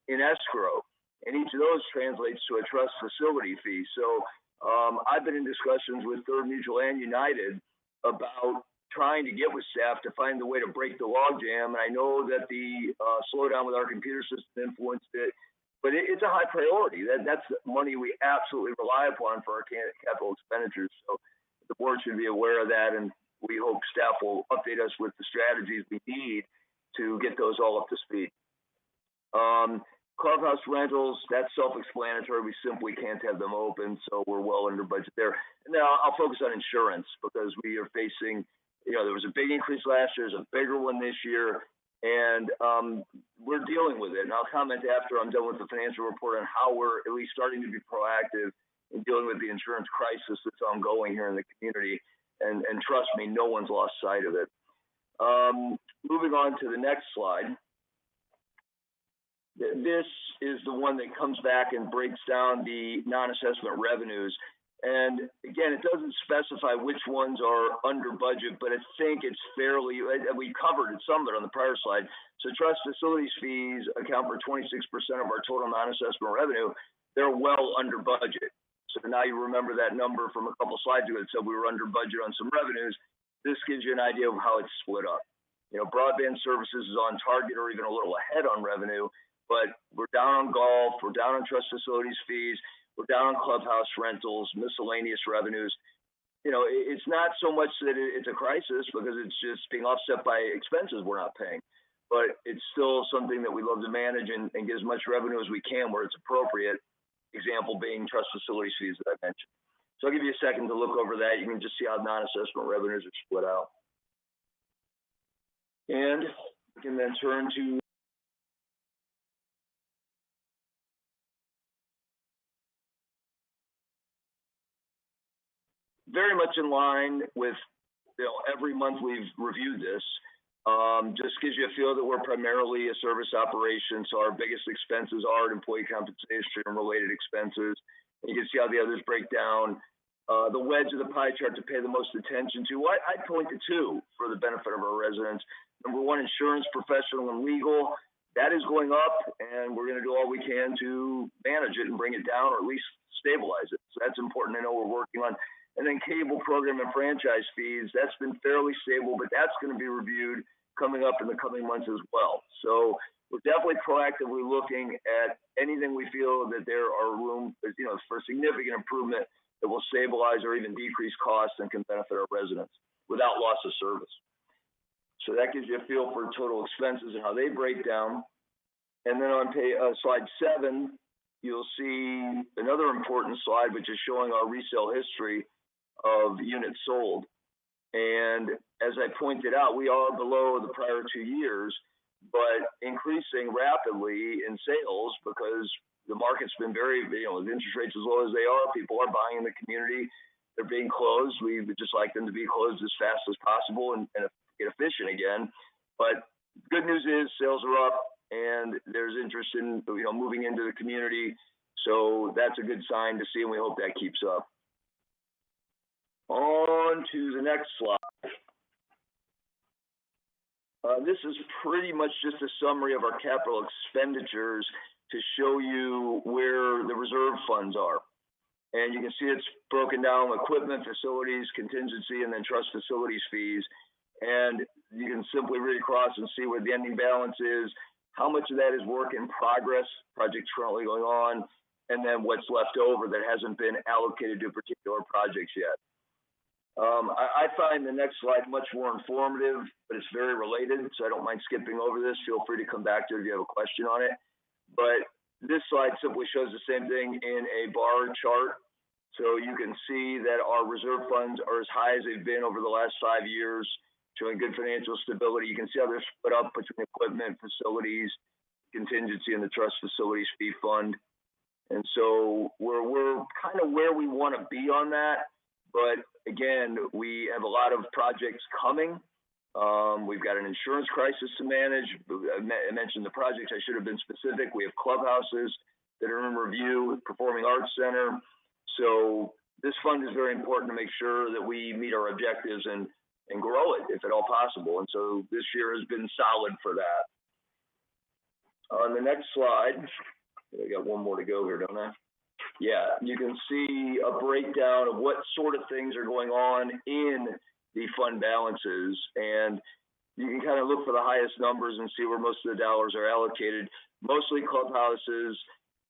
in escrow, and each of those translates to a trust facility fee. So I've been in discussions with Third Mutual and United about trying to get with staff to find the way to break the logjam. And I know that the slowdown with our computer system influenced it, but it's a high priority. That's money we absolutely rely upon for our capital expenditures. So the board should be aware of that, and we hope staff will update us with the strategies we need to get those all up to speed. Clubhouse rentals, that's self-explanatory. We simply can't have them open, so we're well under budget there. And then I'll focus on insurance because we are facing, there was a big increase last year, there's a bigger one this year, and we're dealing with it. And I'll comment after I'm done with the financial report on how we're at least starting to be proactive in dealing with the insurance crisis that's ongoing here in the community. And trust me, no one's lost sight of it. Moving on to the next slide. This is the one that comes back and breaks down the non-assessment revenues. And again, it doesn't specify which ones are under budget, but I think it's fairly, we covered some of it on the prior slide. So trust facilities fees account for 26% of our total non-assessment revenue. They're well under budget. So now you remember that number from a couple slides ago that said we were under budget on some revenues. This gives you an idea of how it's split up. You know, broadband services is on target or even a little ahead on revenue, but we're down on golf, we're down on trust facilities fees, we're down on clubhouse rentals, miscellaneous revenues. You know, it's not so much that it's a crisis because it's just being offset by expenses we're not paying. But it's still something that we love to manage and get as much revenue as we can where it's appropriate. Example being trust facilities fees that I mentioned. So I'll give you a second to look over that. You can just see how non-assessment revenues are split out. And we can then turn to very much in line with, you know, every month we've reviewed this. Just gives you a feel that we're primarily a service operation, so our biggest expenses are employee compensation and related expenses. And you can see how the others break down. The wedge of the pie chart to pay the most attention to, I'd point to two for the benefit of our residents. Number one, insurance, professional, and legal. That is going up, and we're going to do all we can to manage it and bring it down or at least stabilize it. So that's important to know we're working on. And then cable program and franchise fees, that's been fairly stable, but that's going to be reviewed coming up in the coming months as well. So we're definitely proactively looking at anything we feel that there are room, you know, for significant improvement that will stabilize or even decrease costs and can benefit our residents without loss of service. So that gives you a feel for total expenses and how they break down. And then on slide 7, you'll see another important slide, which is showing our resale history of units sold. And as I pointed out, we are below the prior 2 years, but increasing rapidly in sales because the market's been very, you know, with interest rates as low as they are, people are buying in the community. They're being closed. We would just like them to be closed as fast as possible and get efficient again. But good news is sales are up and there's interest in, you know, moving into the community. So that's a good sign to see, and we hope that keeps up. On to the next slide. This is pretty much just a summary of our capital expenditures to show you where the reserve funds are. And you can see it's broken down: equipment, facilities, contingency, and then trust facilities fees. And you can simply read across and see where the ending balance is, how much of that is work in progress, projects currently going on, and then what's left over that hasn't been allocated to particular projects yet. I find the next slide much more informative, but it's very related, so I don't mind skipping over this. Feel free to come back to it if you have a question on it. But this slide simply shows the same thing in a bar chart. So you can see that our reserve funds are as high as they've been over the last 5 years, showing good financial stability. You can see how they're split up between equipment, facilities, contingency, and the trust facilities fee fund. And so we're kind of where we want to be on that. But again, we have a lot of projects coming. We've got an insurance crisis to manage. I mentioned the projects. I should have been specific. We have clubhouses that are in review, Performing Arts Center. So this fund is very important to make sure that we meet our objectives and grow it if at all possible. And so this year has been solid for that. On the next slide, I got one more to go here, don't I? Yeah, you can see a breakdown of what sort of things are going on in the fund balances. And you can kind of look for the highest numbers and see where most of the dollars are allocated, mostly clubhouses.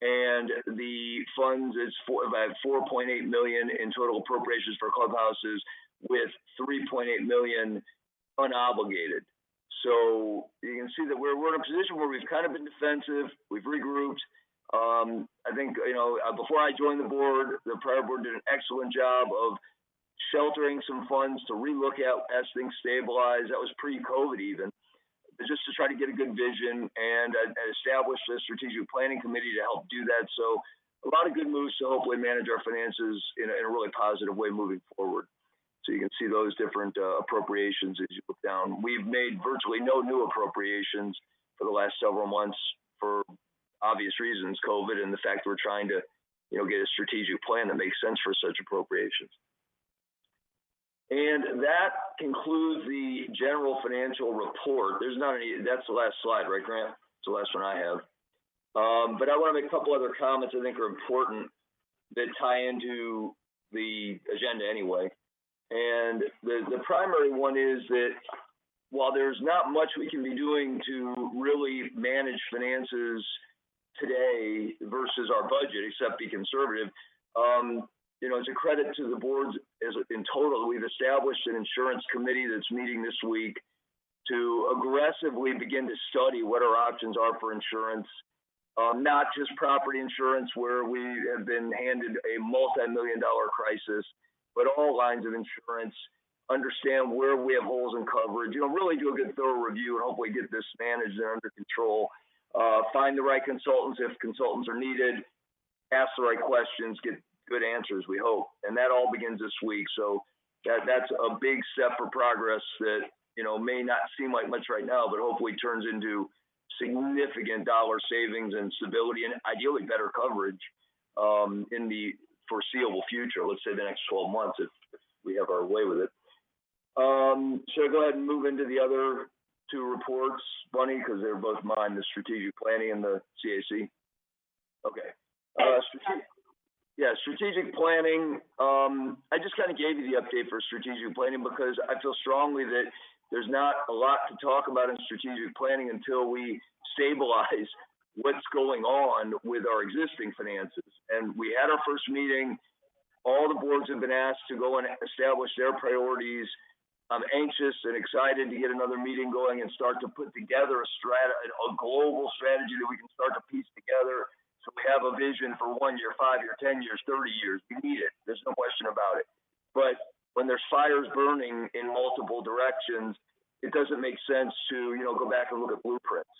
And the funds is about $4.8 million in total appropriations for clubhouses, with $3.8 million unobligated. So you can see that we're in a position where we've kind of been defensive. We've regrouped. I think, you know, before I joined the board, the prior board did an excellent job of sheltering some funds to relook at as things stabilize. That was pre-COVID even, just to try to get a good vision and establish a strategic planning committee to help do that. So a lot of good moves to hopefully manage our finances in a really positive way moving forward. So you can see those different appropriations as you look down. We've made virtually no new appropriations for the last several months for obvious reasons, COVID, and the fact we're trying to get a strategic plan that makes sense for such appropriations. And that concludes the general financial report. There's not any, that's the last slide, right, Grant? It's the last one I have. But I want to make a couple other comments I think are important that tie into the agenda anyway. And the primary one is that while there's not much we can be doing to really manage finances today versus our budget, except be conservative, it's a credit to the boards in total. We've established an insurance committee that's meeting this week to aggressively begin to study what our options are for insurance, not just property insurance where we have been handed a multi-million-dollar crisis, but all lines of insurance, understand where we have holes in coverage, really do a good thorough review and hopefully get this managed and under control. Find the right consultants if consultants are needed, ask the right questions, get good answers, we hope. And that all begins this week. So that's a big step for progress that, may not seem like much right now, but hopefully turns into significant dollar savings and stability and ideally better coverage in the foreseeable future, let's say the next 12 months if we have our way with it. Should I go ahead and move into the other two reports, Bunny, because they're both mine, the strategic planning and the CAC? Okay. Strategic planning. I just kind of gave you the update for strategic planning because I feel strongly that there's not a lot to talk about in strategic planning until we stabilize what's going on with our existing finances. And we had our first meeting. All the boards have been asked to go and establish their priorities. I'm anxious and excited to get another meeting going and start to put together a global strategy that we can start to piece together. So we have a vision for 1 year, 5 years, 10 years, 30 years. We need it. There's no question about it. But when there's fires burning in multiple directions, it doesn't make sense to, go back and look at blueprints.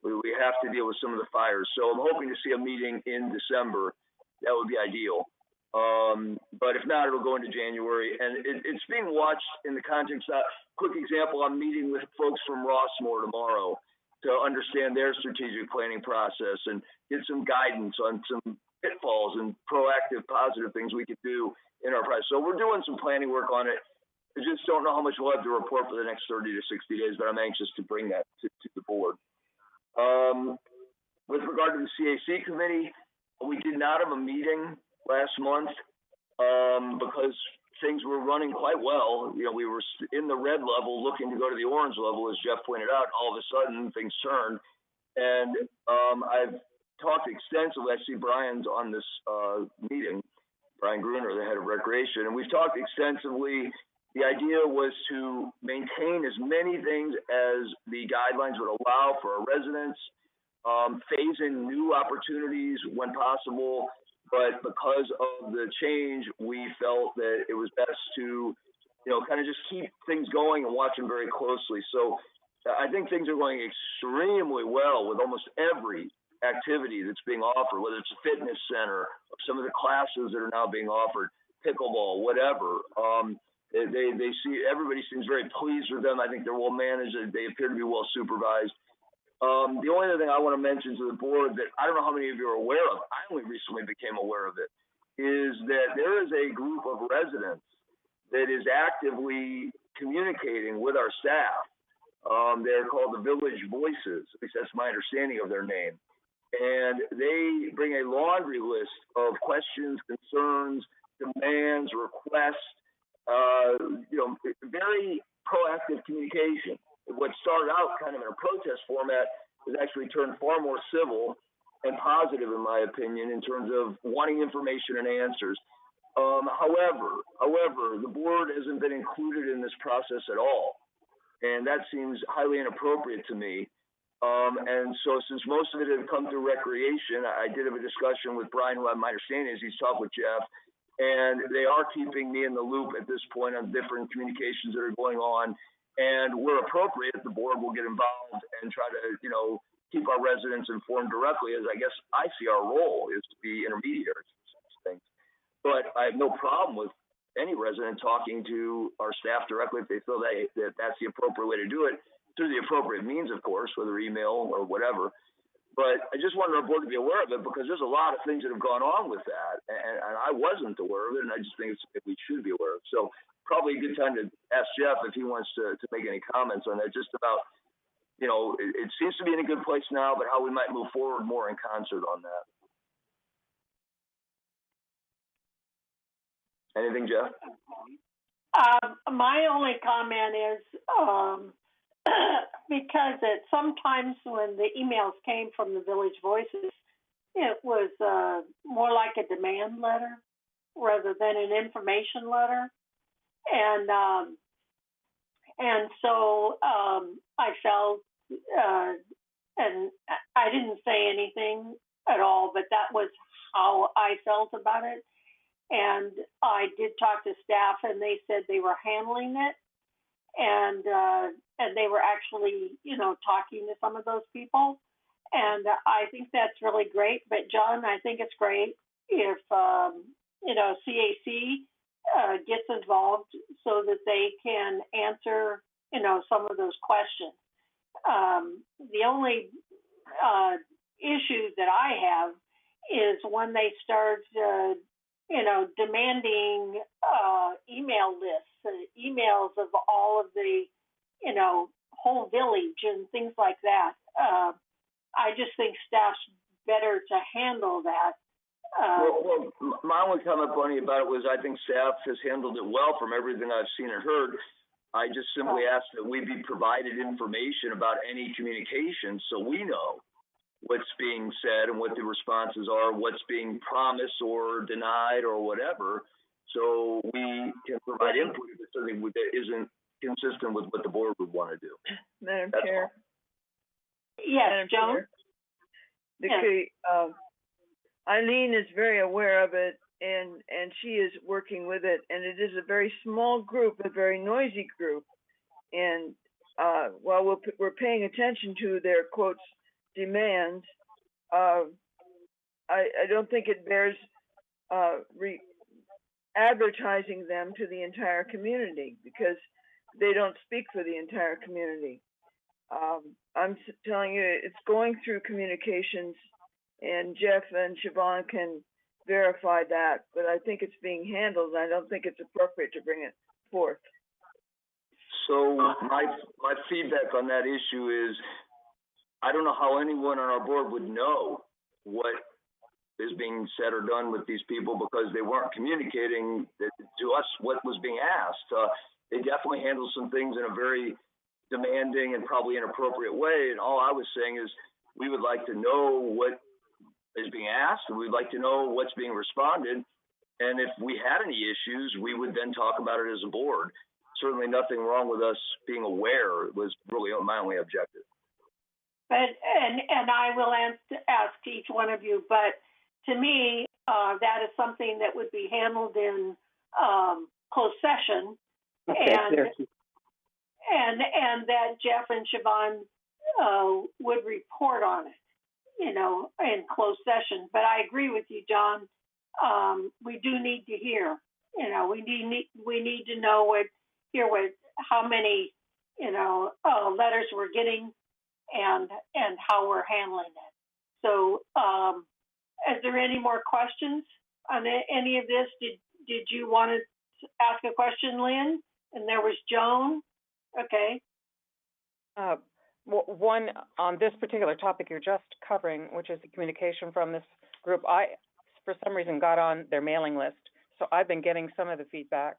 We have to deal with some of the fires. So I'm hoping to see a meeting in December. That would be ideal. But if not, it'll go into January. And it's being watched in the context of, quick example, I'm meeting with folks from Rossmore tomorrow to understand their strategic planning process and get some guidance on some pitfalls and proactive, positive things we could do in our process. So we're doing some planning work on it. I just don't know how much we'll have to report for the next 30 to 60 days, but I'm anxious to bring that to the board. With regard to the CAC committee, we did not have a meeting last month because things were running quite well. We were in the red level looking to go to the orange level, as Jeff pointed out. All of a sudden, things turned. And I've talked extensively. I see Brian's on this meeting, Brian Gruner, the head of recreation. And we've talked extensively. The idea was to maintain as many things as the guidelines would allow for our residents, phase in new opportunities when possible. But because of the change, we felt that it was best to, kind of just keep things going and watch them very closely. So I think things are going extremely well with almost every activity that's being offered, whether it's a fitness center, or some of the classes that are now being offered, pickleball, whatever. They see, everybody seems very pleased with them. I think they're well managed. They appear to be well supervised. The only other thing I want to mention to the board that I don't know how many of you are aware of, I only recently became aware of it, is that there is a group of residents that is actively communicating with our staff. They're called the Village Voices, at least that's my understanding of their name. And they bring a laundry list of questions, concerns, demands, requests, very proactive communication. What started out kind of in a protest format has actually turned far more civil and positive, in my opinion, in terms of wanting information and answers. However, the board hasn't been included in this process at all, and that seems highly inappropriate to me. And so since most of it had come through recreation, I did have a discussion with Brian, who my understanding is he's talked with Jeff, and they are keeping me in the loop at this point on different communications that are going on. And where appropriate, the board will get involved and try to, keep our residents informed directly, as I guess I see our role is to be intermediaries for such things. But I have no problem with any resident talking to our staff directly if they feel that that's the appropriate way to do it, through the appropriate means, of course, whether email or whatever. But I just wanted our board to be aware of it because there's a lot of things that have gone on with that, and I wasn't aware of it, and I just think we should be aware of it. So probably a good time to ask Jeff if he wants to make any comments on that, just about, it seems to be in a good place now, but how we might move forward more in concert on that. Anything, Jeff? My only comment is, because sometimes when the emails came from the Village Voices, it was more like a demand letter rather than an information letter, and so I felt, and I didn't say anything at all, but that was how I felt about it. And I did talk to staff, and they said they were handling it, and they were actually, talking to some of those people, and I think that's really great. But John, I think it's great if CAC gets involved so that they can answer, some of those questions. The only issue that I have is when they start, demanding email lists, emails of all of the, whole village and things like that. I just think staff's better to handle that. Well, my only comment, Bunny, about it was I think staff has handled it well from everything I've seen and heard. I just simply asked that we be provided information about any communication so we know what's being said and what the responses are, what's being promised or denied or whatever, so we can provide input if it's something that isn't consistent with what the board would want to do. Madam That's Chair. Yes, Madam Joan? Chair. Eileen is very aware of it, and she is working with it, and it is a very small group, a very noisy group, and while we're paying attention to their quotes demands, I don't think it bears advertising them to the entire community because they don't speak for the entire community. I'm telling you, it's going through communications, and Jeff and Siobahn can verify that, but I think it's being handled, and I don't think it's appropriate to bring it forth. So my feedback on that issue is, I don't know how anyone on our board would know what is being said or done with these people because they weren't communicating to us what was being asked. They definitely handled some things in a very demanding and probably inappropriate way. And all I was saying is we would like to know what is being asked, and we'd like to know what's being responded. And if we had any issues, we would then talk about it as a board. Certainly nothing wrong with us being aware. It was really my only objective. But and I will ask each one of you, but to me, that is something that would be handled in closed session, and that Jeff and Siobahn would report on it, in closed session. But I agree with you, John. We do need to hear. We need to know how many letters we're getting. And how we're handling it. So, is there any more questions on any of this? Did you want to ask a question, Lynn? And there was Joan. Okay. One on this particular topic you're just covering, which is the communication from this group. I, for some reason, got on their mailing list, so I've been getting some of the feedback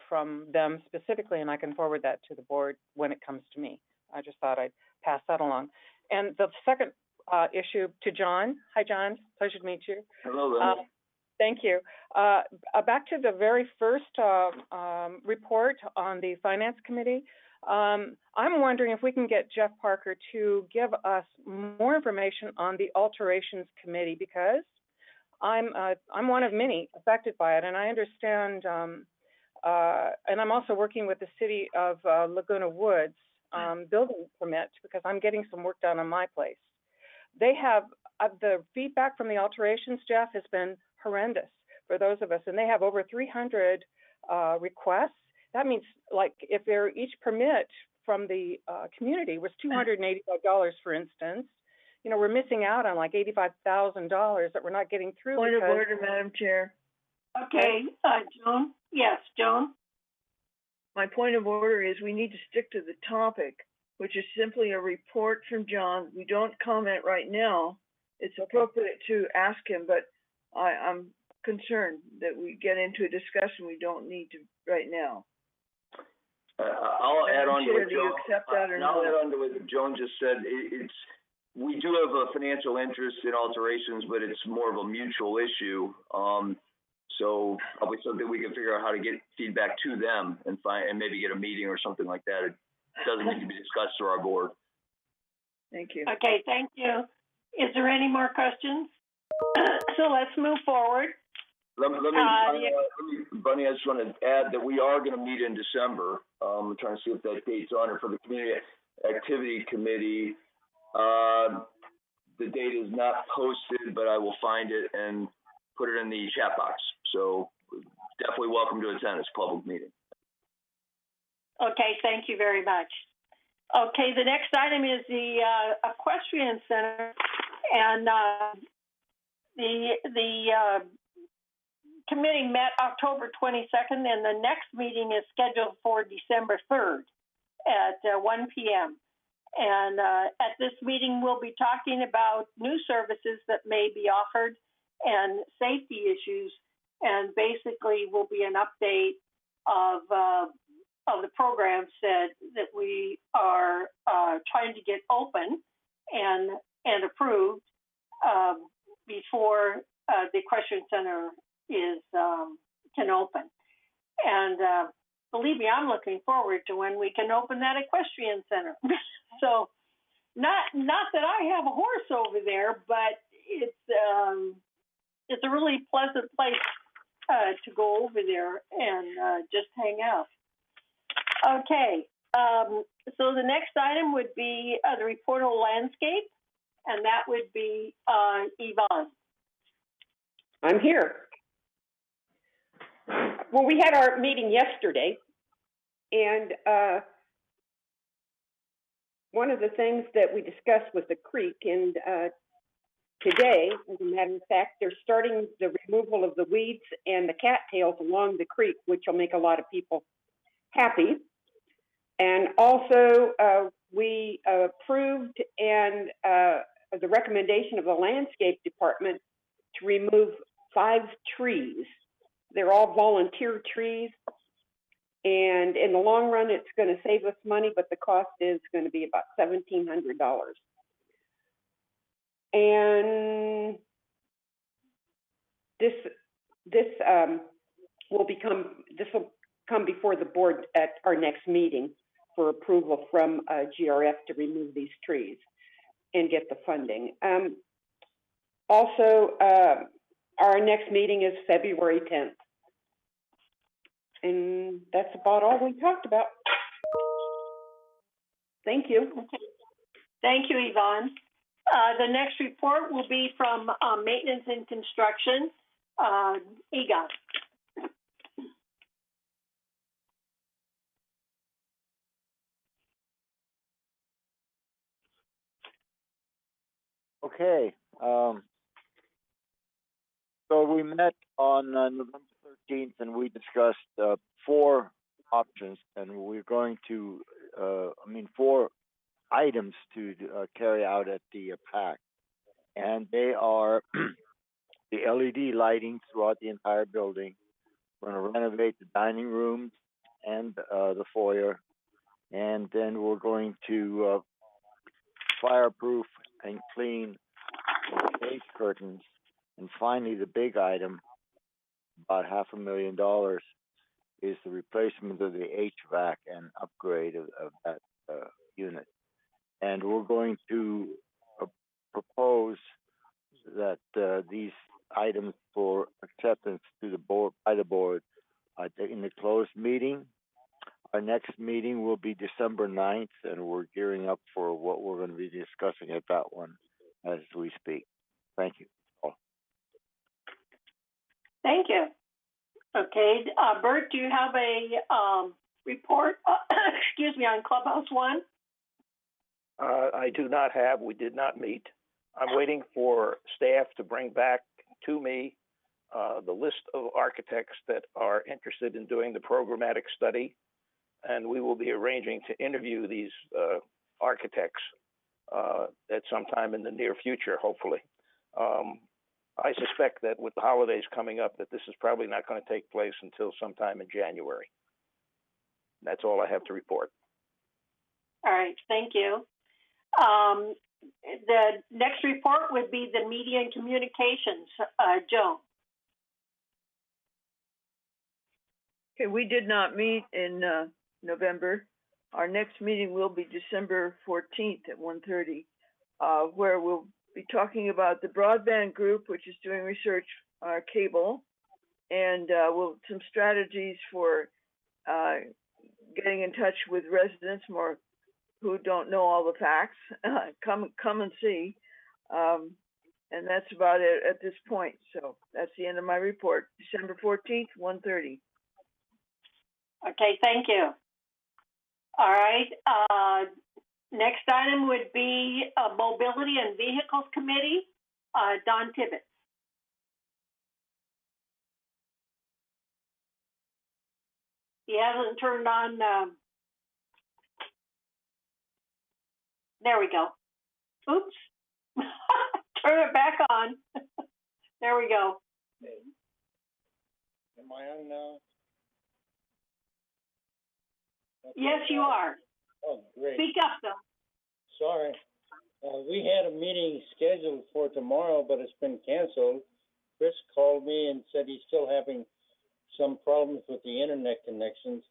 from them specifically, and I can forward that to the board when it comes to me. I just thought I'd pass that along. And the second issue to John. Hi, John. Pleasure to meet you. Hello, Lynn. Thank you. Back to the very first report on the Finance Committee. I'm wondering if we can get Jeff Parker to give us more information on the Alterations Committee, because I'm one of many affected by it, and I understand, and I'm also working with the city of Laguna Woods building permit because I'm getting some work done on my place. They have, the feedback from the alterations, Jeff, has been horrendous for those of us, and they have over 300 requests. That means, like, if each permit from the community was $285, for instance, we're missing out on like $85,000 that we're not getting through. Point of because- order, Madam Chair. Okay, Joan? Yes, Joan? My point of order is we need to stick to the topic, which is simply a report from John. We don't comment right now. It's appropriate to ask him, but I'm concerned that we get into a discussion we don't need to right now. I'll add on to Chair, what do you Joan, accept that or I'll not? add on to what Joan just said. We do have a financial interest in alterations, but it's more of a mutual issue. So probably something we can figure out how to get feedback to them and maybe get a meeting or something like that. It doesn't need to be discussed through our board. Thank you. Okay, thank you. Is there any more questions? So let's move forward. Let me, Bunny, I just want to add that we are going to meet in December. I'm trying to see if that date's on it for the Community Activity Committee. The date is not posted, but I will find it and put it in the chat box. So definitely welcome to attend. It's a public meeting. Okay, thank you very much. Okay, the next item is the equestrian center, and the committee met October 22nd, and the next meeting is scheduled for December 3rd at 1 p.m. And at this meeting, we'll be talking about new services that may be offered and safety issues, and basically will be an update of the programs that we are trying to get open and approved before the equestrian center can open. And believe me, I'm looking forward to when we can open that equestrian center. So, not that I have a horse over there, but it's a really pleasant place to go over there and just hang out. Okay, so the next item would be the report on landscape, and that would be Yvonne. I'm here. Well, we had our meeting yesterday, and one of the things that we discussed was the creek, and today, as a matter of fact, they're starting the removal of the weeds and the cattails along the creek, which will make a lot of people happy. And also, we approved and the recommendation of the landscape department to remove 5 trees. They're all volunteer trees, and in the long run, it's going to save us money, but the cost is going to be about $1,700. And this will come before the board at our next meeting for approval from GRF to remove these trees and get the funding. Also, our next meeting is February 10th. And that's about all we talked about. Thank you. Okay. Thank you, Yvonne. The next report will be from Maintenance and Construction, Egon. Okay. So we met on November 13th, and we discussed 4 options, and we're going to, 4 items to carry out at the PAC. And they are the LED lighting throughout the entire building. We're going to renovate the dining rooms and the foyer. And then we're going to fireproof and clean the stage curtains. And finally, the big item, about $500,000, is the replacement of the HVAC and upgrade of that unit. And we're going to propose that these items for acceptance to the board by the board in the closed meeting. Our next meeting will be December 9th, and we're gearing up for what we're going to be discussing at that one as we speak. Thank you. Thank you. Okay, Bert, do you have a report, excuse me, on Clubhouse 1? I do not have. We did not meet. I'm waiting for staff to bring back to me the list of architects that are interested in doing the programmatic study, and we will be arranging to interview these architects at some time in the near future, hopefully. I suspect that with the holidays coming up, that this is probably not going to take place until sometime in January. That's all I have to report. All right, thank you. The next report would be the media and communications. Joan. Okay, we did not meet in November. Our next meeting will be December 14th at 1:30, where we'll be talking about the broadband group, which is doing research on our cable, and some strategies for getting in touch with residents more who don't know all the facts. Come and see. And that's about it at this point. So that's the end of my report. December 14th, 1:30. Okay, thank you. All right. Next item would be Mobility and Vehicles Committee, Don Tibbetts. He hasn't turned on. There we go. Oops. Turn it back on. There we go. Am I on now? Okay. Yes, you are. Oh, great. Speak up, though. Sorry. We had a meeting scheduled for tomorrow, but it's been canceled. Chris called me and said he's still having some problems with the internet connections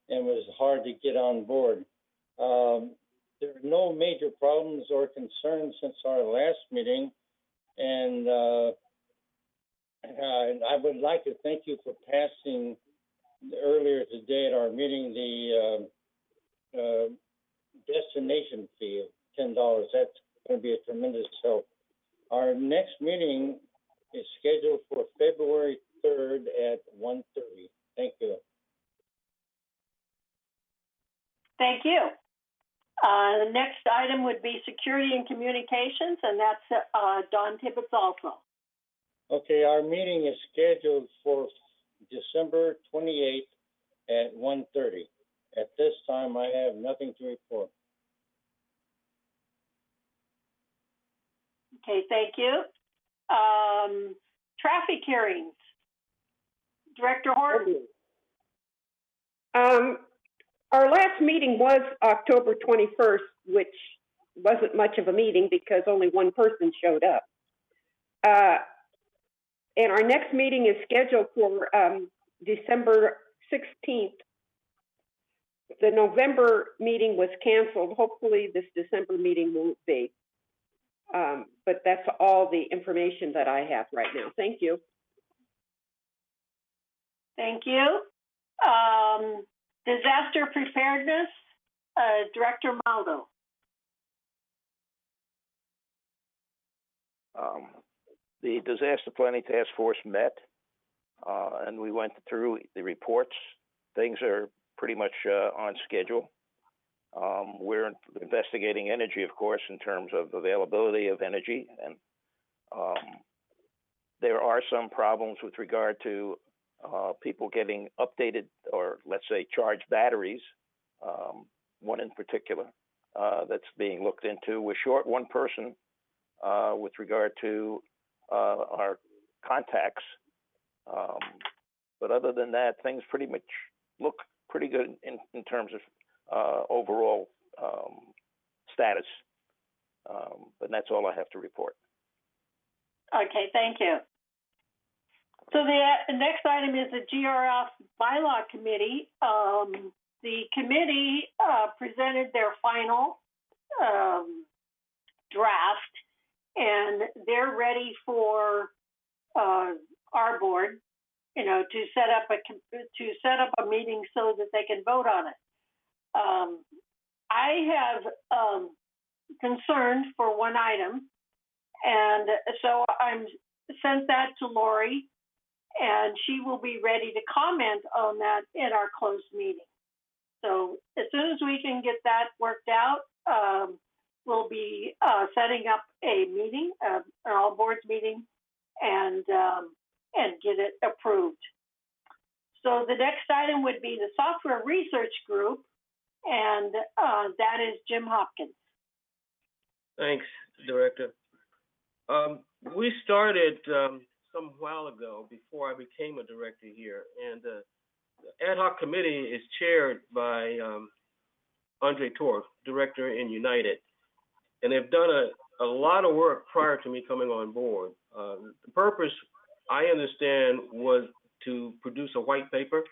and was hard to get on board. There are no major problems or concerns since our last meeting, and I would like to thank you for passing earlier today at our meeting the destination fee of $10. That's going to be a tremendous help. Our next meeting is scheduled for February 3rd at 1:30. Thank you. Thank you. The next item would be Security and Communications, and that's Don Tibbetts also. Okay, our meeting is scheduled for December 28th at 1:30. At this time, I have nothing to report. Okay, thank you. Traffic hearings. Director Horton. Our last meeting was October 21st, which wasn't much of a meeting because only one person showed up. And our next meeting is scheduled for December 16th. The November meeting was canceled. Hopefully this December meeting won't be. But that's all the information that I have right now. Thank you. Thank you. Disaster preparedness, Director Maldo. The Disaster Planning Task Force met, and we went through the reports. Things are pretty much on schedule. We're investigating energy, of course, in terms of availability of energy, and there are some problems with regard to people getting updated or, let's say, charged batteries, one in particular that's being looked into. We're short one person with regard to our contacts. But other than that, things pretty much look pretty good in terms of overall status. But that's all I have to report. Okay, thank you. So the next item is the GRF Bylaw Committee. The committee presented their final draft, and they're ready for our board, to set up a meeting so that they can vote on it. I have concerns for one item, and so I'm sent that to Lori, and she will be ready to comment on that in our closed meeting. So as soon as we can get that worked out, will be setting up a meeting, an all boards meeting, and get it approved. So the next item would be the software research group, and that is Jim Hopkins. Thanks, Director. We started some while ago, before I became a director here, and the ad hoc committee is chaired by Andre Torf, director in United, and they've done a lot of work prior to me coming on board. The purpose, I understand, was to produce a white paper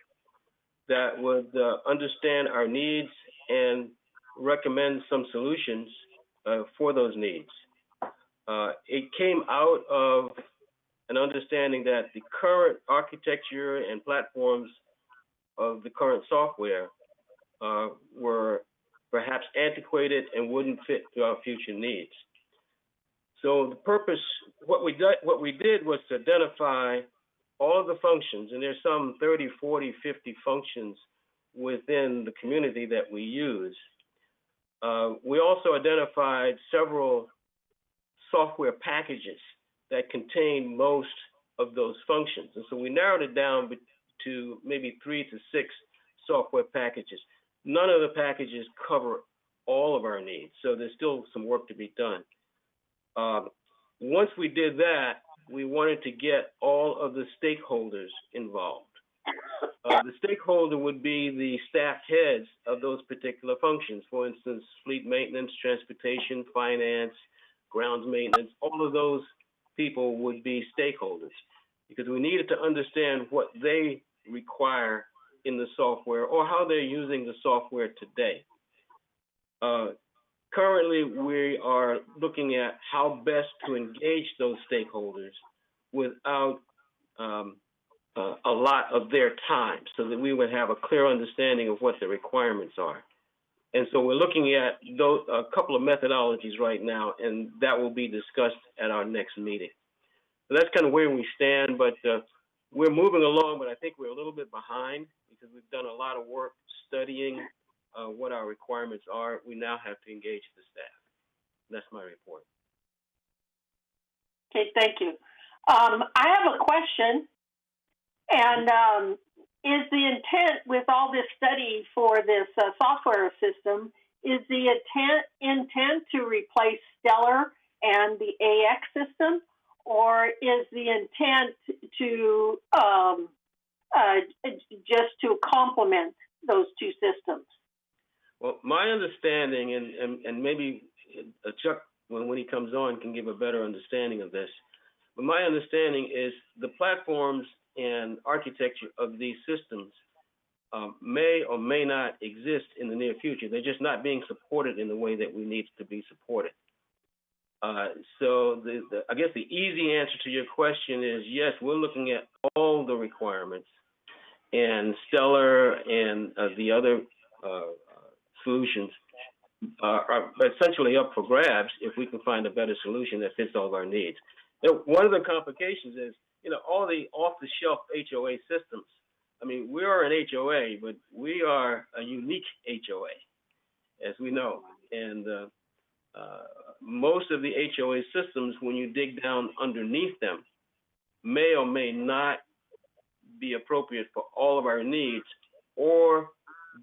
that would understand our needs and recommend some solutions for those needs. It came out of an understanding that the current architecture and platforms of the current software were perhaps antiquated and wouldn't fit to our future needs. So the purpose, what we did was to identify all of the functions, and there's some 30, 40, 50 functions within the community that we use. We also identified several software packages that contain most of those functions. And so we narrowed it down to maybe 3 to 6 software packages. None of the packages cover all of our needs, so there's still some work to be done. Once we did that, we wanted to get all of the stakeholders involved. The stakeholder would be the staff heads of those particular functions. For instance, fleet maintenance, transportation, finance, grounds maintenance, all of those people would be stakeholders, because we needed to understand what they require in the software or how they're using the software today. Currently, we are looking at how best to engage those stakeholders without a lot of their time, so that we would have a clear understanding of what the requirements are. And so we're looking at a couple of methodologies right now, and that will be discussed at our next meeting. So that's kind of where we stand, but we're moving along, but I think we're a little bit behind because we've done a lot of work studying what our requirements are. We now have to engage the staff. That's my report. Okay, thank you. I have a question, and is the intent with all this study for this software system, is the intent to replace Stellar and the AX system, or is the intent to just to complement those two systems? Well, my understanding, and maybe Chuck, when he comes on, can give a better understanding of this, but my understanding is the platforms and architecture of these systems may or may not exist in the near future. They're just not being supported in the way that we need to be supported. So I guess the easy answer to your question is yes, we're looking at all the requirements, and Stellar and the other solutions are essentially up for grabs if we can find a better solution that fits all of our needs. One of the complications is, all the off-the-shelf HOA systems. I mean, we are an HOA, but we are a unique HOA, as we know. And most of the HOA systems, when you dig down underneath them, may or may not be appropriate for all of our needs or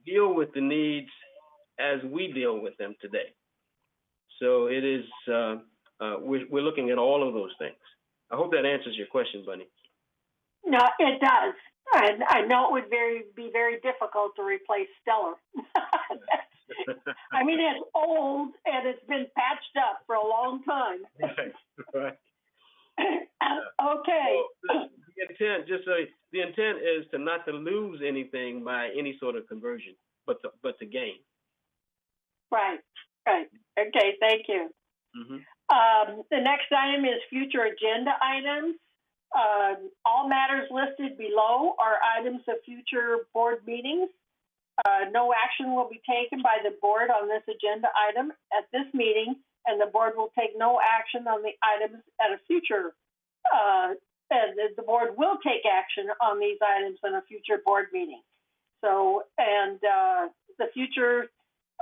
deal with the needs as we deal with them today. So it is, we're looking at all of those things. I hope that answers your question, Bunny. No, it does. I know it would be very difficult to replace Stellar. I mean, it's old and it's been patched up for a long time. Right. Okay. So the intent is not to lose anything by any sort of conversion, but to gain. Right. Okay, thank you. Mm-hmm. The next item is future agenda items. All matters listed below are items of future board meetings. No action will be taken by the board on this agenda item at this meeting, and the board will take no action on the items at a future. The board will take action on these items in a future board meeting. So, and the future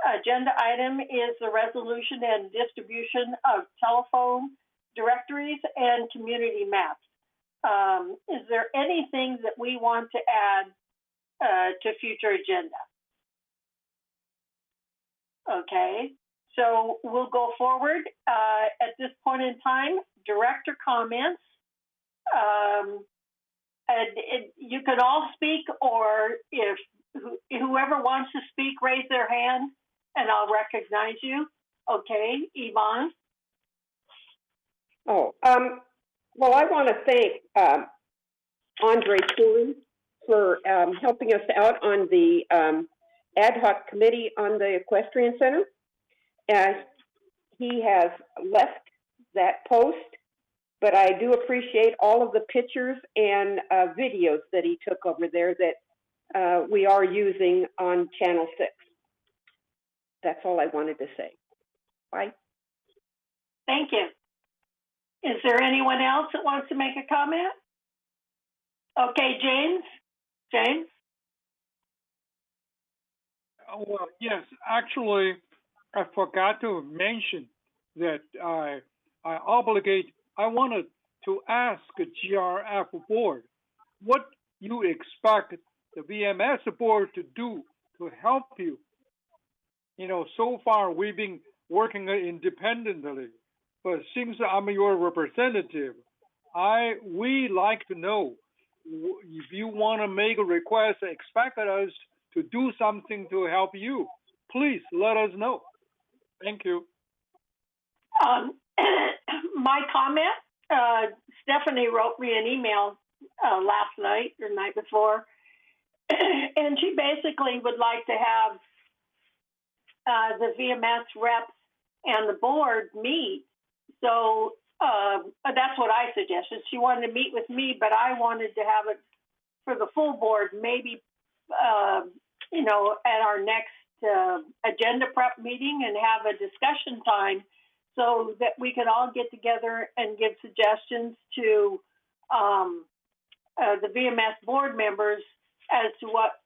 agenda item is the resolution and distribution of telephone directories and community maps. Is there anything that we want to add to future agenda? Okay, so we'll go forward. At this point in time, director comments. You can all speak, or if whoever wants to speak, raise their hand and I'll recognize you. Okay, Yvonne. Oh, well, I want to thank Andre Kuhn for helping us out on the ad hoc committee on the Equestrian Center. He has left that post, but I do appreciate all of the pictures and videos that he took over there that we are using on Channel 6. That's all I wanted to say. Bye. Thank you. Is there anyone else that wants to make a comment? Okay, James. James? Oh, well, yes, actually, I forgot to mention that I wanted to ask the GRF board what you expect the VMS board to do to help you. You know, so far we've been working independently, but since I'm your representative, we like to know if you want to make a request, expect us to do something to help you. Please let us know. Thank you. My comment, Stephanie wrote me an email last night or night before, and she basically would like to have the VMS reps and the board meet. So that's what I suggested. She wanted to meet with me, but I wanted to have it for the full board, maybe, you know, at our next agenda prep meeting and have a discussion time so that we could all get together and give suggestions to the VMS board members as to what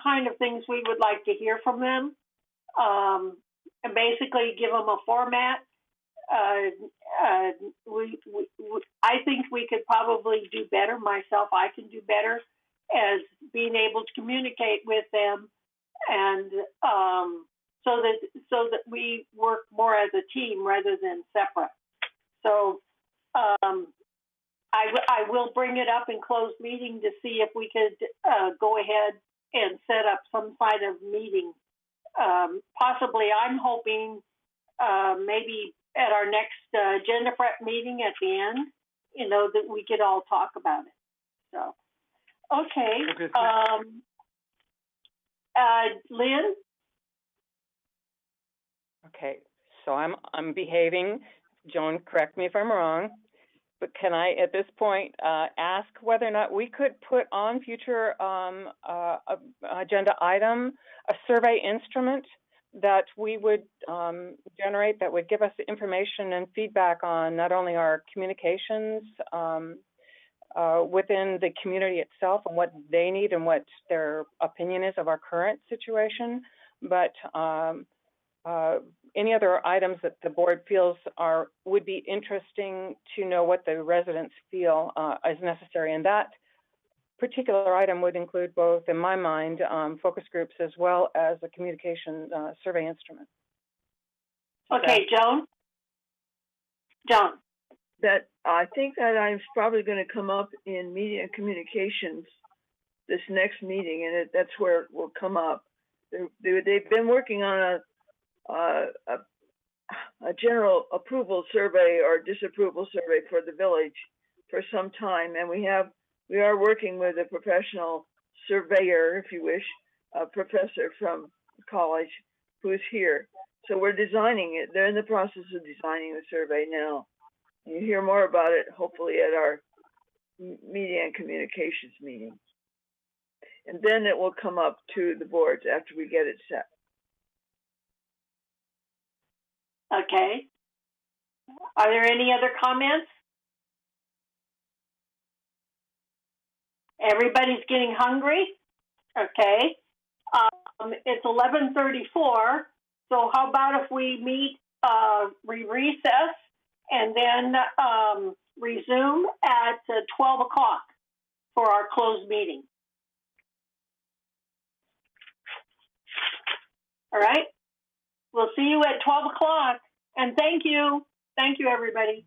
kind of things we would like to hear from them, and basically give them a format. I think we could probably do better. Myself, I can do better as being able to communicate with them, and so that we work more as a team rather than separate. So I will bring it up in closed meeting to see if we could go ahead and set up some kind of meeting. Possibly, I'm hoping maybe at our next agenda prep meeting at the end, you know, that we could all talk about it. So, okay. Lynn? Okay, so I'm behaving. Joan, correct me if I'm wrong, but can I, at this point, ask whether or not we could put on future agenda item a survey instrument that we would generate that would give us information and feedback on not only our communications within the community itself and what they need and what their opinion is of our current situation, but any other items that the board feels would be interesting to know what the residents feel is necessary. And that particular item would include both, in my mind, focus groups as well as a communication survey instrument. Okay, Joan? Joan? That I think that I'm probably going to come up in media and communications this next meeting, and that's where it will come up. They've been working on a general approval survey or disapproval survey for the village for some time, and we are working with a professional surveyor, if you wish, a professor from college who's here. So we're designing it. They're in the process of designing the survey now. And you hear more about it, hopefully, at our media and communications meeting. And then it will come up to the boards after we get it set. Okay. Are there any other comments? Everybody's getting hungry? Okay. It's 11:34. So how about if we meet, we recess and then resume at 12 o'clock for our closed meeting? All right? We'll see you at 12 o'clock. And thank you. Thank you, everybody.